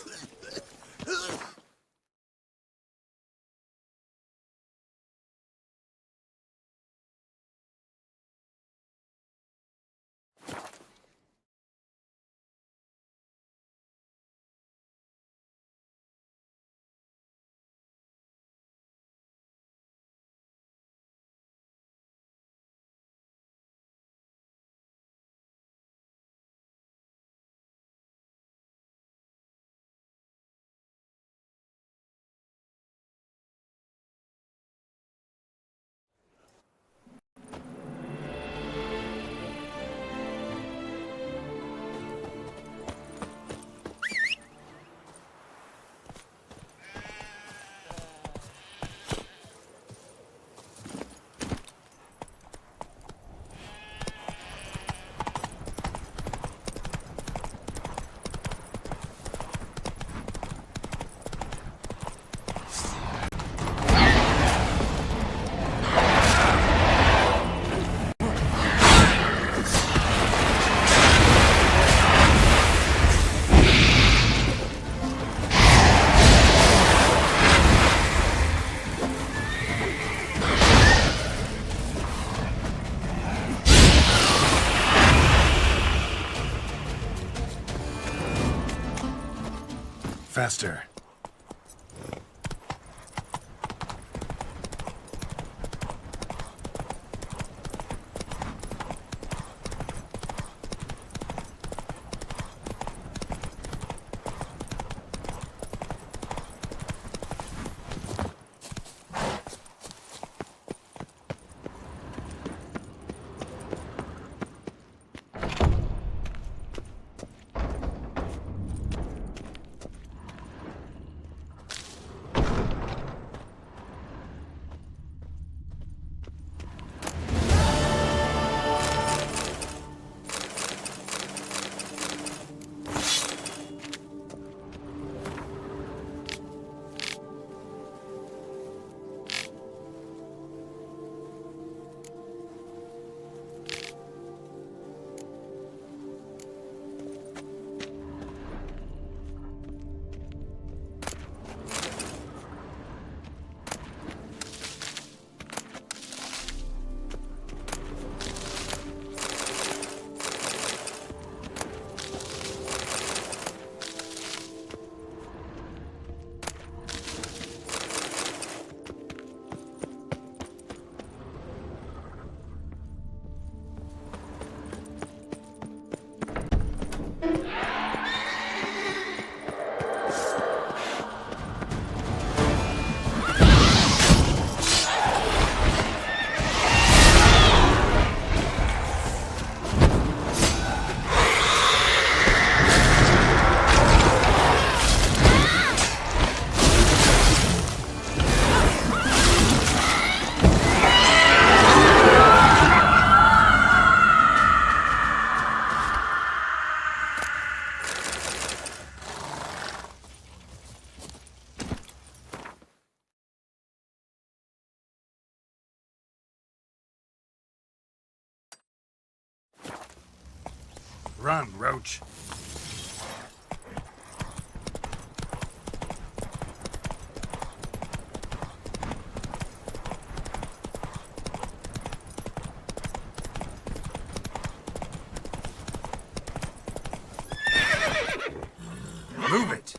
Faster. Run, Roach. Move it!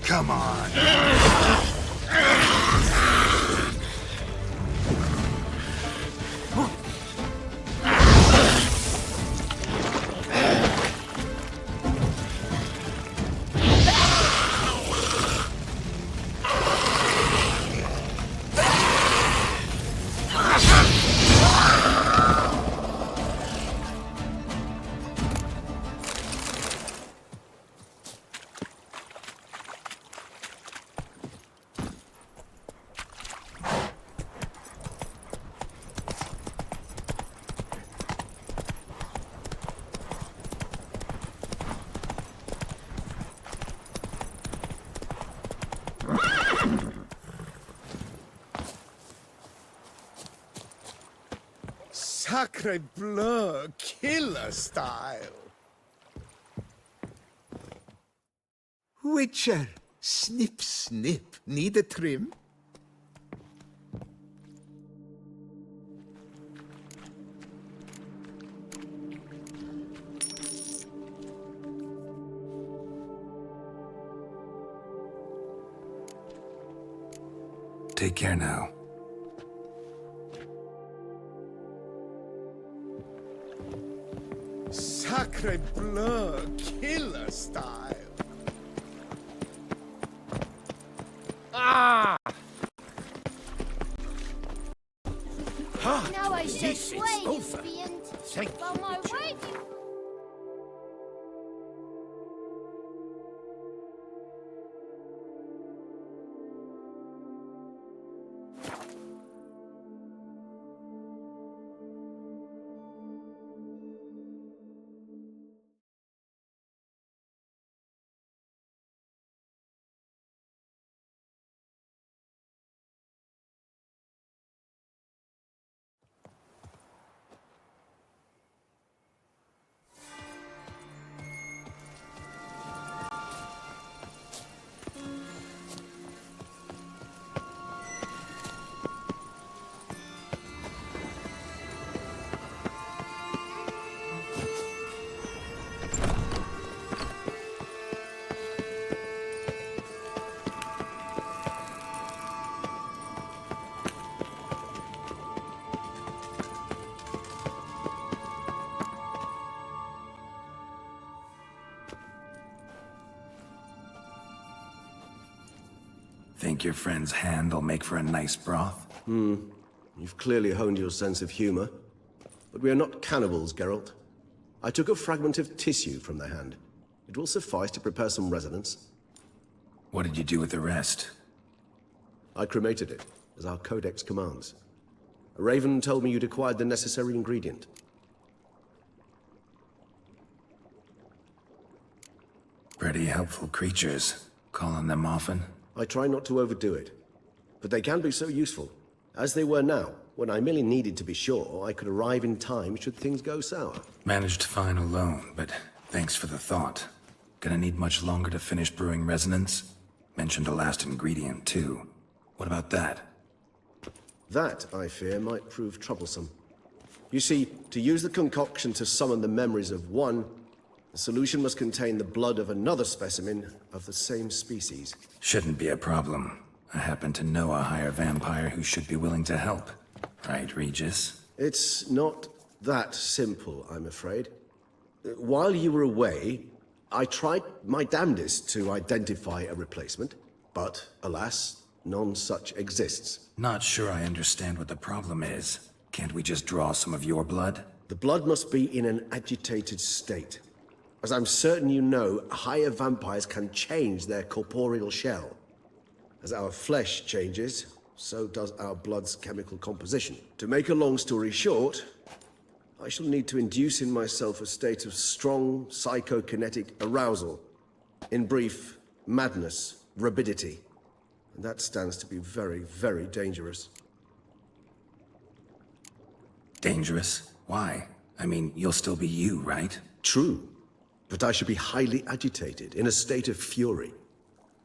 Come on! Sacre bleu, killer style. Witcher, snip, snip. Need a trim? Take care now. Sacre bleu, killer style. Ah! Now I shall This is sway you, over. fiend. Thank While you, my Witcher. wife... Think your friend's hand will make for a nice broth? You've clearly honed your sense of humor. But we are not cannibals, Geralt. I took a fragment of tissue from the hand. It will suffice to prepare some resonance. What did you do with the rest? I cremated it, as our codex commands. A raven told me you'd acquired the necessary ingredient. Pretty helpful creatures. Call on them often? I try not to overdo it. But they can be so useful. As they were now, when I merely needed to be sure I could arrive in time should things go sour. Managed fine alone, but thanks for the thought. Gonna need much longer to finish brewing resonance? Mentioned a last ingredient, too. What about that? That, I fear, might prove troublesome. You see, to use the concoction to summon the memories of one, the solution must contain the blood of another specimen of the same species. Shouldn't be a problem. I happen to know a higher vampire who should be willing to help. Right, Regis? It's not that simple, I'm afraid. While you were away, I tried my damnedest to identify a replacement, but alas, none such exists. Not sure I understand what the problem is. Can't we just draw some of your blood? The blood must be in an agitated state. As I'm certain you know, higher vampires can change their corporeal shell. As our flesh changes, so does our blood's chemical composition. To make a long story short, I shall need to induce in myself a state of strong psychokinetic arousal. In brief, madness, rabidity. And that stands to be very, very dangerous. Dangerous? Why? I mean, you'll still be you, right? True, but I should be highly agitated, in a state of fury.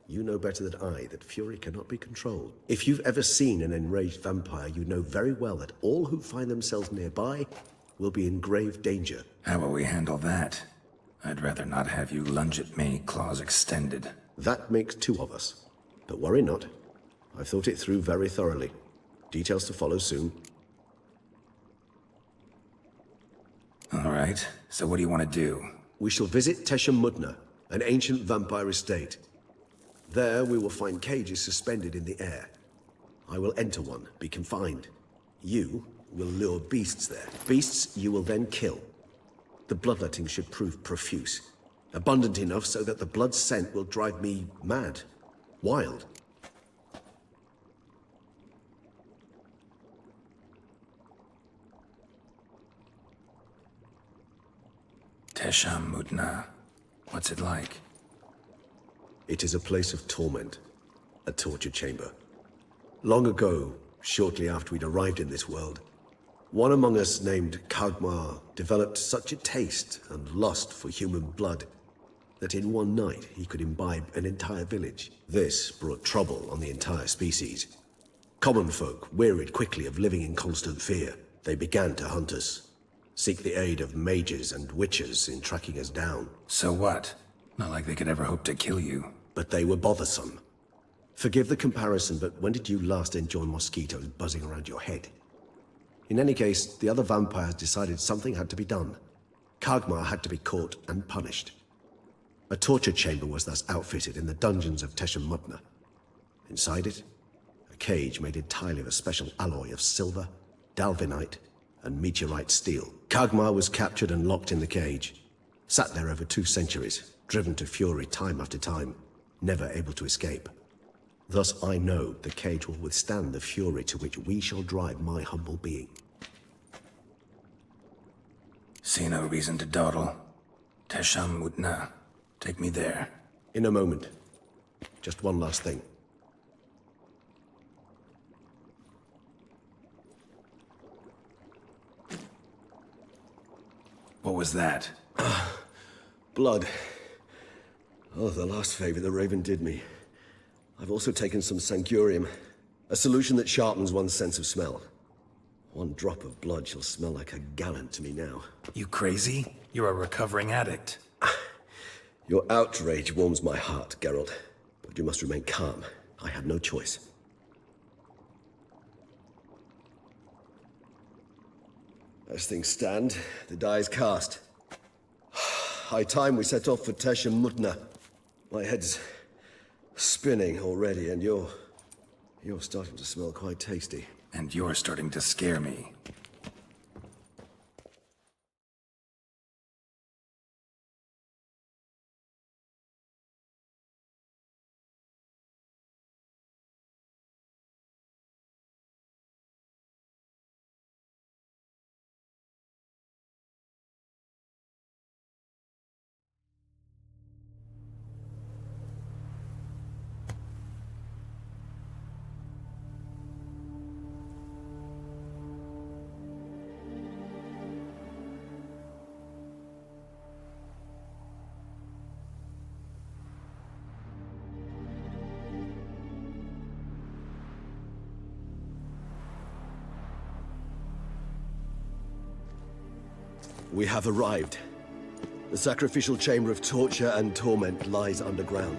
You know better than I that fury cannot be controlled. If you've ever seen an enraged vampire, you know very well that all who find themselves nearby will be in grave danger. How will we handle that? I'd rather not have you lunge at me, claws extended. That makes two of us. But worry not. I've thought it through very thoroughly. Details to follow soon. All right, so what do you want to do? We shall visit Tesha Mudna, an ancient vampire estate. There we will find cages suspended in the air. I will enter one, be confined. You will lure beasts there. Beasts you will then kill. The bloodletting should prove profuse. Abundant enough so that the blood scent will drive me mad. Wild. Tesha Mudna. What's it like? It is a place of torment. A torture chamber. Long ago, shortly after we'd arrived in this world, one among us named Kagmar developed such a taste and lust for human blood that in one night he could imbibe an entire village. This brought trouble on the entire species. Common folk wearied quickly of living in constant fear. They began to hunt us, seek the aid of mages and witches in tracking us down. So what? Not like they could ever hope to kill you. But they were bothersome. Forgive the comparison, but when did you last enjoy mosquitoes buzzing around your head? In any case, the other vampires decided something had to be done. Kagmar had to be caught and punished. A torture chamber was thus outfitted in the dungeons of Tesha Mudna. Inside it, a cage made entirely of a special alloy of silver, dalvinite, and meteorite steel. Kagmar was captured and locked in the cage. Sat there over 2 centuries, driven to fury time after time, never able to escape. Thus I know the cage will withstand the fury to which we shall drive my humble being. See no reason to dawdle. Tesha Mudna. Take me there. In a moment. Just one last thing. What was that? Blood. Oh, the last favor the Raven did me. I've also taken some Sancurium, a solution that sharpens one's sense of smell. One drop of blood shall smell like a gallon to me now. You crazy? You're a recovering addict. Your outrage warms my heart, Geralt. But you must remain calm. I had no choice. As things stand, the die is cast. High time we set off for Tesha Mudna. My head's spinning already, and you're starting to smell quite tasty. And you're starting to scare me. We have arrived. The sacrificial chamber of torture and torment lies underground.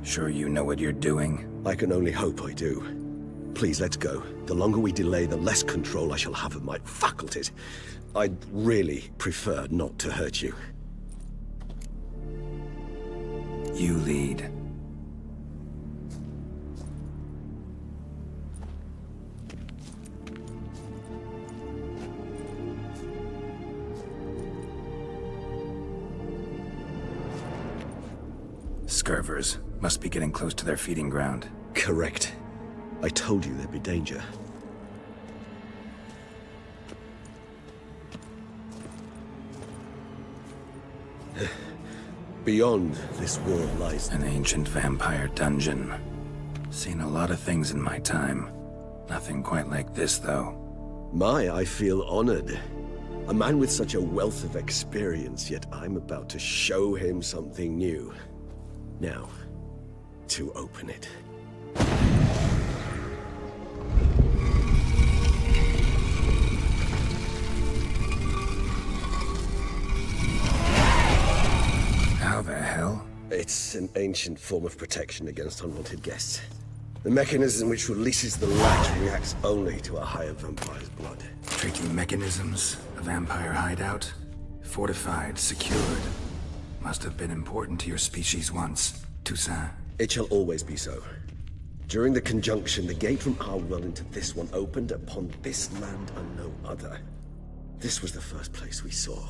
Sure you know what you're doing? I can only hope I do. Please, let's go. The longer we delay, the less control I shall have of my faculties. I'd really prefer not to hurt you. You lead. Scurvers. Must be getting close to their feeding ground. Correct. I told you there'd be danger. Beyond this wall lies... An ancient vampire dungeon. Seen a lot of things in my time. Nothing quite like this, though. I feel honored. A man with such a wealth of experience, yet I'm about to show him something new. Now, to open it. How the hell? It's an ancient form of protection against unwanted guests. The mechanism which releases the latch reacts only to a higher vampire's blood. Tricky mechanisms, a vampire hideout, fortified, secured. Must have been important to your species once, Toussaint. It shall always be so. During the conjunction, the gate from our world into this one opened upon this land and no other. This was the first place we saw.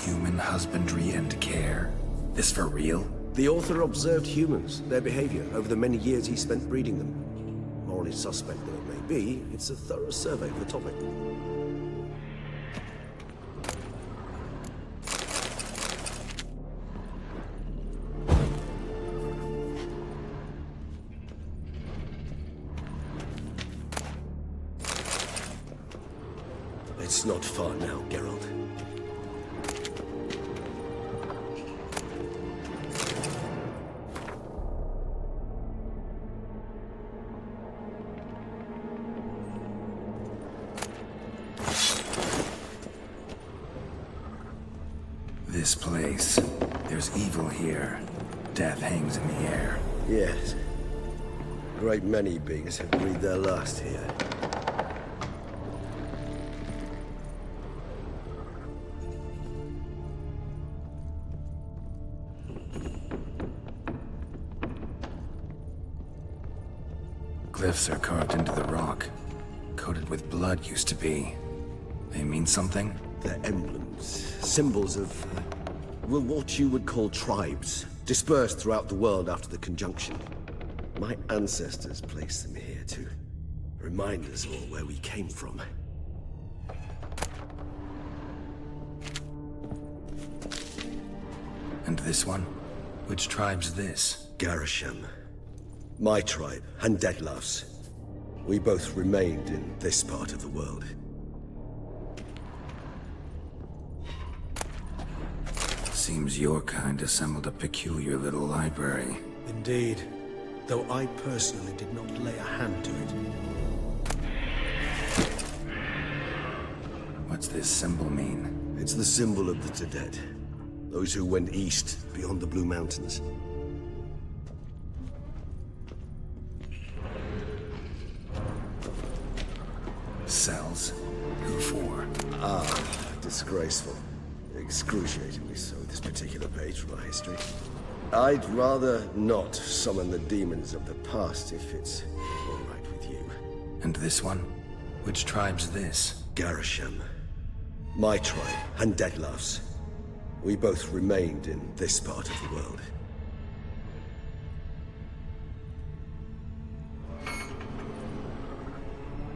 Human husbandry and care. This for real? The author observed humans, their behavior, over the many years he spent breeding them. Morally suspect though it may be, it's a thorough survey of the topic. It's not far now, Geralt. This place. There's evil here. Death hangs in the air. Yes. A great many beings have breathed their last here. Glyphs are carved into the rock. Coated with blood used to be. They mean something? They're emblems, symbols of, well, what you would call tribes, dispersed throughout the world after the conjunction. My ancestors placed them here to remind us all where we came from. And this one? Which tribe's this? Garisham. My tribe, and Deadlove's. We both remained in this part of the world. Seems your kind assembled a peculiar little library. Indeed. Though I personally did not lay a hand to it. What's this symbol mean? It's the symbol of the Dead. Those who went east, beyond the Blue Mountains. Cells? Who for? Disgraceful. Excruciatingly so, this particular page from our history. I'd rather not summon the demons of the past if it's all right with you. And this one? Which tribe's this? Garisham. My tribe, and Deadlove's. We both remained in this part of the world.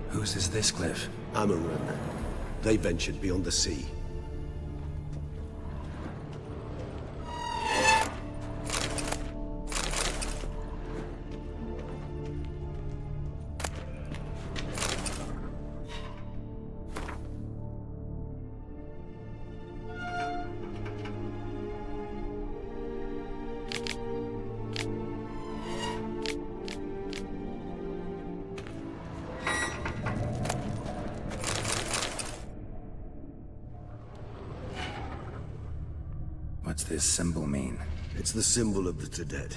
Whose is this glyph? Amarun. They ventured beyond the sea. What's this symbol mean? It's the symbol of the Dead.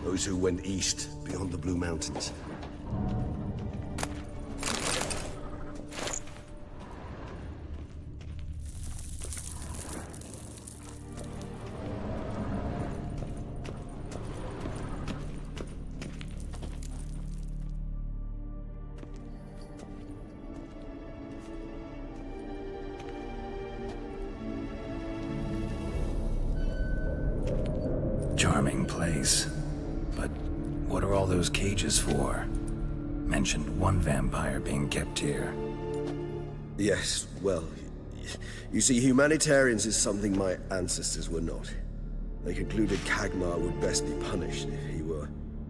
Those who went east, beyond the Blue Mountains. Charming place. But what are all those cages for? Mentioned one vampire being kept here. Yes, well, you see, humanitarians is something my ancestors were not. They concluded Kagmar would best be punished if he were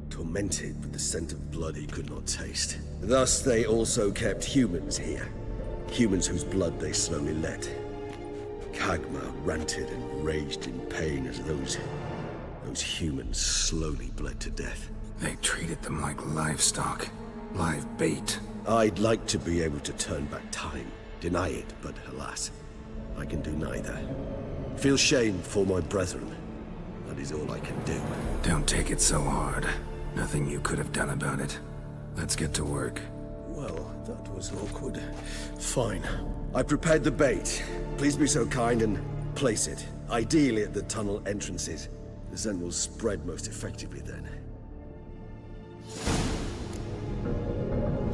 tormented with the scent of blood he could not taste. Thus, they also kept humans here. Humans whose blood they slowly let. Kagmar ranted and raged in pain as those humans slowly bled to death. They treated them like livestock. Live bait. I'd like to be able to turn back time, deny it, but alas, I can do neither. Feel shame for my brethren. That is all I can do. Don't take it so hard. Nothing you could have done about it. Let's get to work. Well, that was awkward. Fine. I prepared the bait. Please be so kind and place it. Ideally at the tunnel entrances. The scent will spread most effectively then.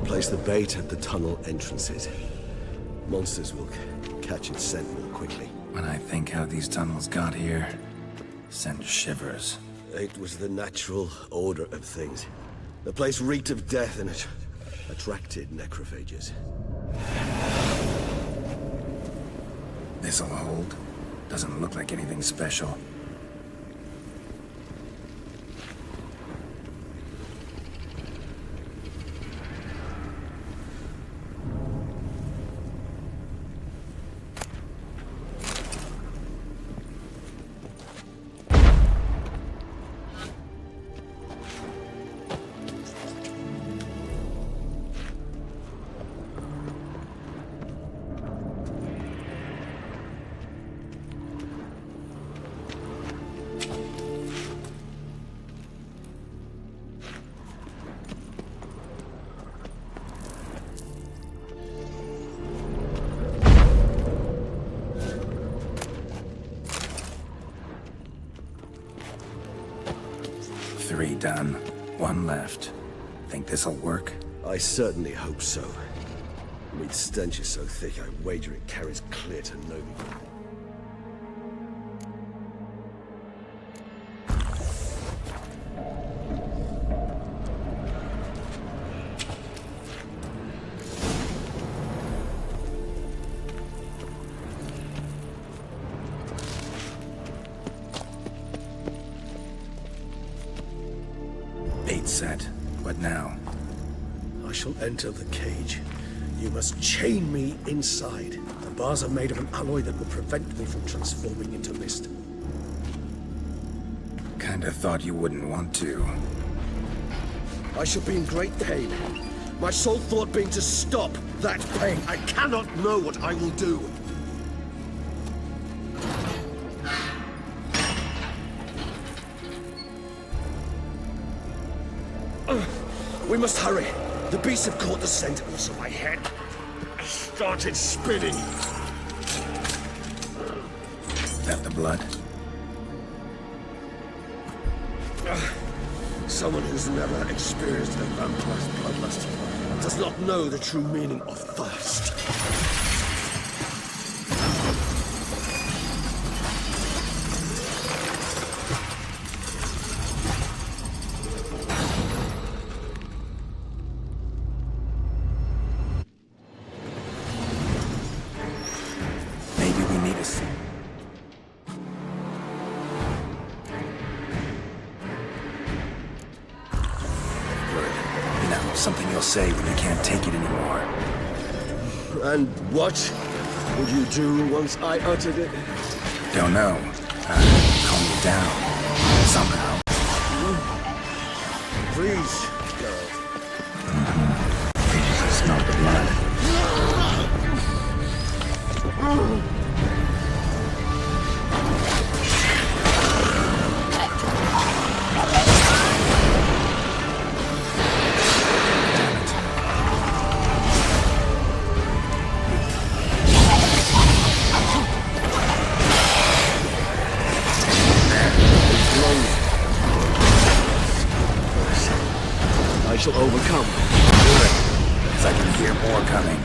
Place the bait at the tunnel entrances. Monsters will catch its scent more quickly. When I think how these tunnels got here, send shivers. It was the natural order of things. The place reeked of death and it attracted necrophages. This'll hold. Doesn't look like anything special. Three done. One left. Think this'll work? I certainly hope so. The meat stench is so thick, I wager it carries clear to Novi. Bait set. What now? I shall enter the cage. You must chain me inside. The bars are made of an alloy that will prevent me from transforming into mist. Kinda thought you wouldn't want to. I shall be in great pain. My sole thought being to stop that pain. I cannot know what I will do. We must hurry. The beasts have caught the scent, also my head started spinning. That the blood? Someone who's never experienced a vampire's bloodlust does not know the true meaning of thirst. Maybe we need a seat. Good. You know, something you'll say when you can't take it anymore. And what would you do once I uttered it? Don't know. Calm you down. Somehow. Please, Geralt. It's not the blood. I shall overcome. Good. Because I can hear more coming.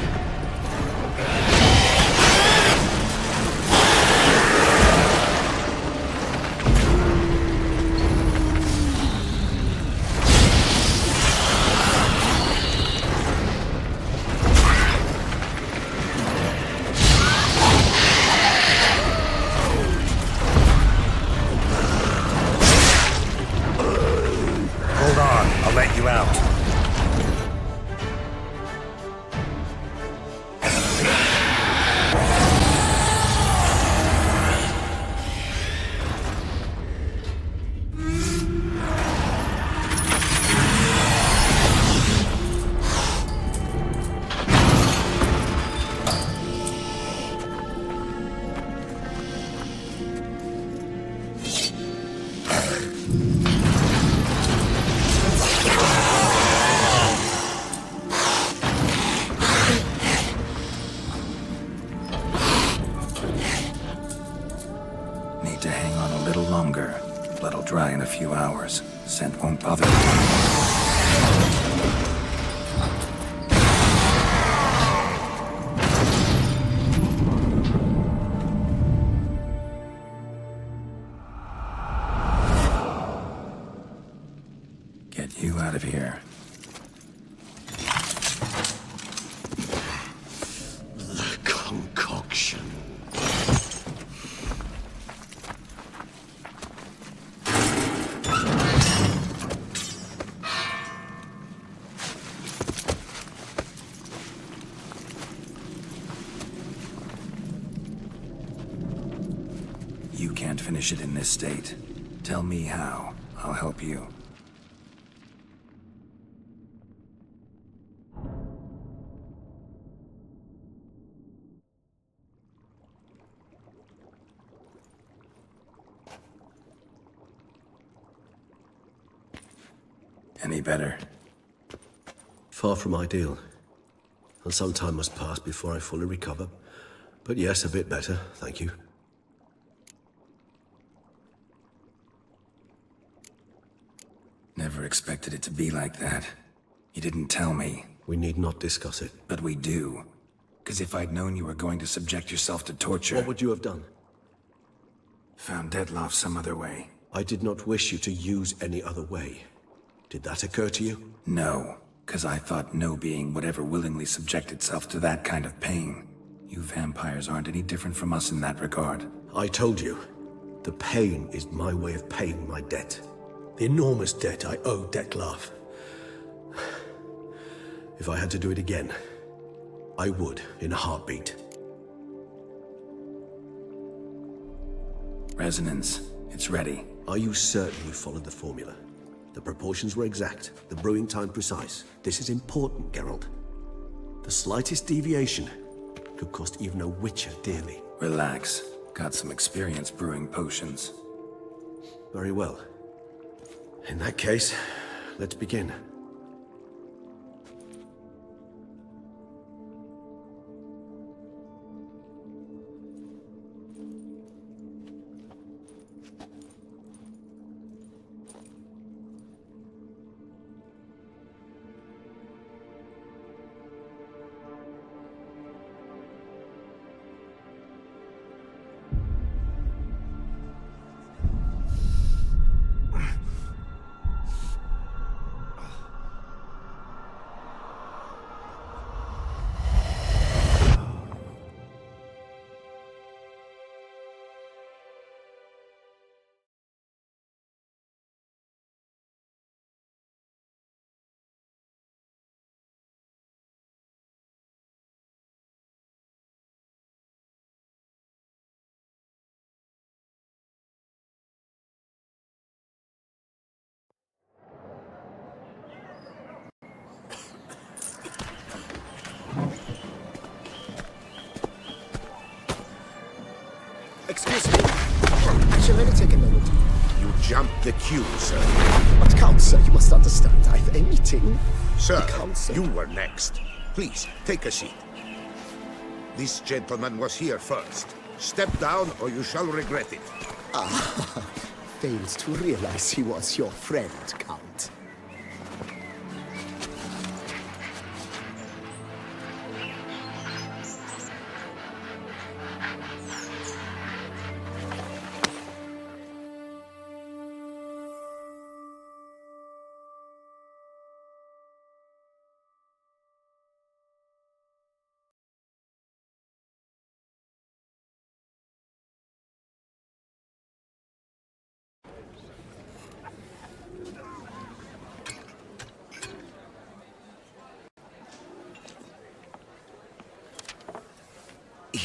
longer. Blood'll dry in a few hours. Scent won't bother. Get you out of here. The concoction. You can't finish it in this state. Tell me how. I'll help you. Any better? Far from ideal. And some time must pass before I fully recover. But yes, a bit better, thank you. Never expected it to be like that. You didn't tell me. We need not discuss it. But we do. Because if I'd known you were going to subject yourself to torture... What would you have done? Found Detloff some other way. I did not wish you to use any other way. Did that occur to you? No, because I thought no being would ever willingly subject itself to that kind of pain. You vampires aren't any different from us in that regard. I told you, the pain is my way of paying my debt. The enormous debt I owe Detlaff. If I had to do it again, I would, in a heartbeat. Resonance. It's ready. Are you certain you followed the formula? The proportions were exact, the brewing time precise. This is important, Geralt. The slightest deviation could cost even a witcher dearly. Relax. Got some experience brewing potions. Very well. In that case, let's begin. Excuse me. Actually, let me take a moment. You jumped the queue, sir. But Count, sir, you must understand. I've a meeting. Sir, Count, sir. you were next. Please, take a seat. This gentleman was here first. Step down or you shall regret it. Failed to realize he was your friend, Count.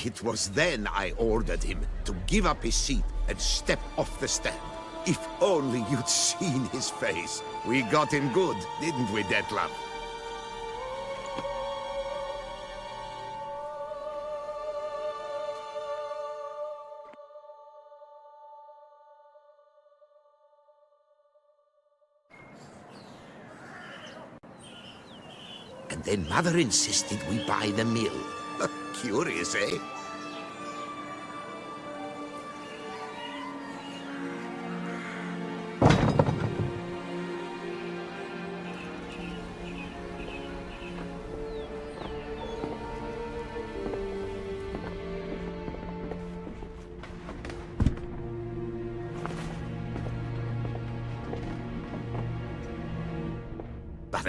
It was then I ordered him to give up his seat and step off the stand. If only you'd seen his face. We got him good, didn't we, Detlaff? And then Mother insisted we buy the mill. Curious, eh?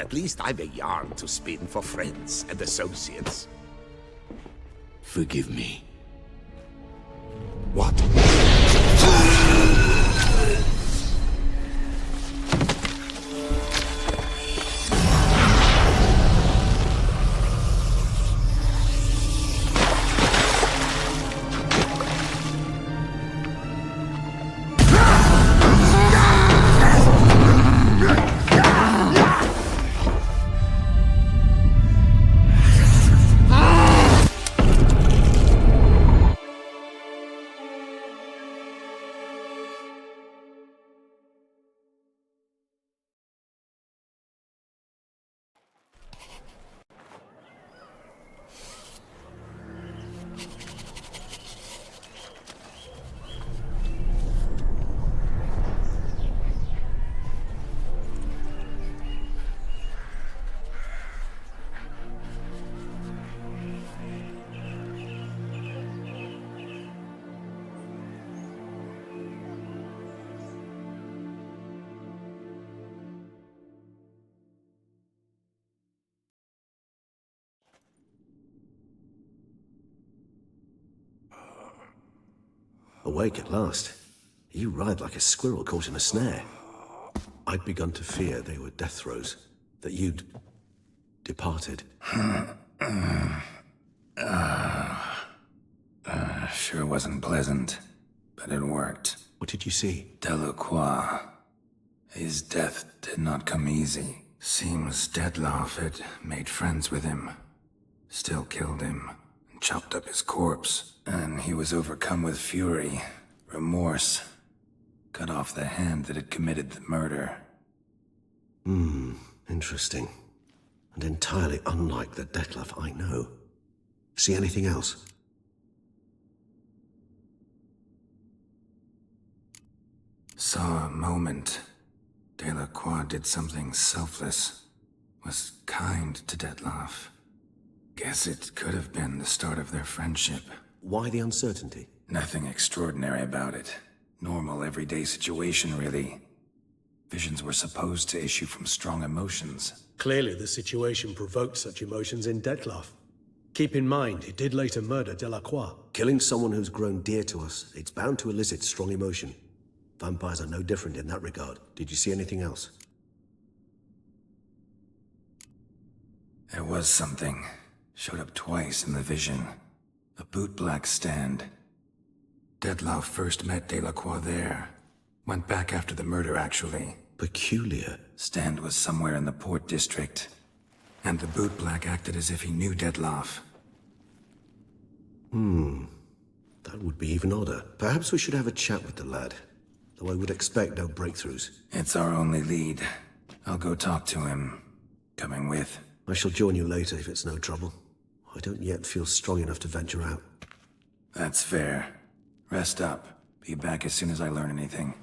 at least I've a yarn to spin for friends and associates. Forgive me. What? Awake at last. You ride like a squirrel caught in a snare. I'd begun to fear they were death throes, that you'd departed. Sure wasn't pleasant, but it worked. What did you see? Delacroix. His death did not come easy. Seems Dettlaff had made friends with him. Still killed him, and chopped up his corpse. And he was overcome with fury, remorse. Cut off the hand that had committed the murder. Interesting. And entirely unlike the Dettlaff I know. See anything else? Saw a moment. Delacroix did something selfless. Was kind to Dettlaff. Guess it could have been the start of their friendship. Why the uncertainty? Nothing extraordinary about it. Normal, everyday situation, really. Visions were supposed to issue from strong emotions. Clearly, the situation provoked such emotions in Dettlaff. Keep in mind, he did later murder Delacroix. Killing someone who's grown dear to us, it's bound to elicit strong emotion. Vampires are no different in that regard. Did you see anything else? There was something. Showed up twice in the vision. A bootblack stand. Dettlaff first met Delacroix there. Went back after the murder, actually. Peculiar. Stand was somewhere in the port district. And the bootblack acted as if he knew Dettlaff. That would be even odder. Perhaps we should have a chat with the lad. Though I would expect no breakthroughs. It's our only lead. I'll go talk to him. Coming with? I shall join you later if it's no trouble. I don't yet feel strong enough to venture out. That's fair. Rest up. Be back as soon as I learn anything.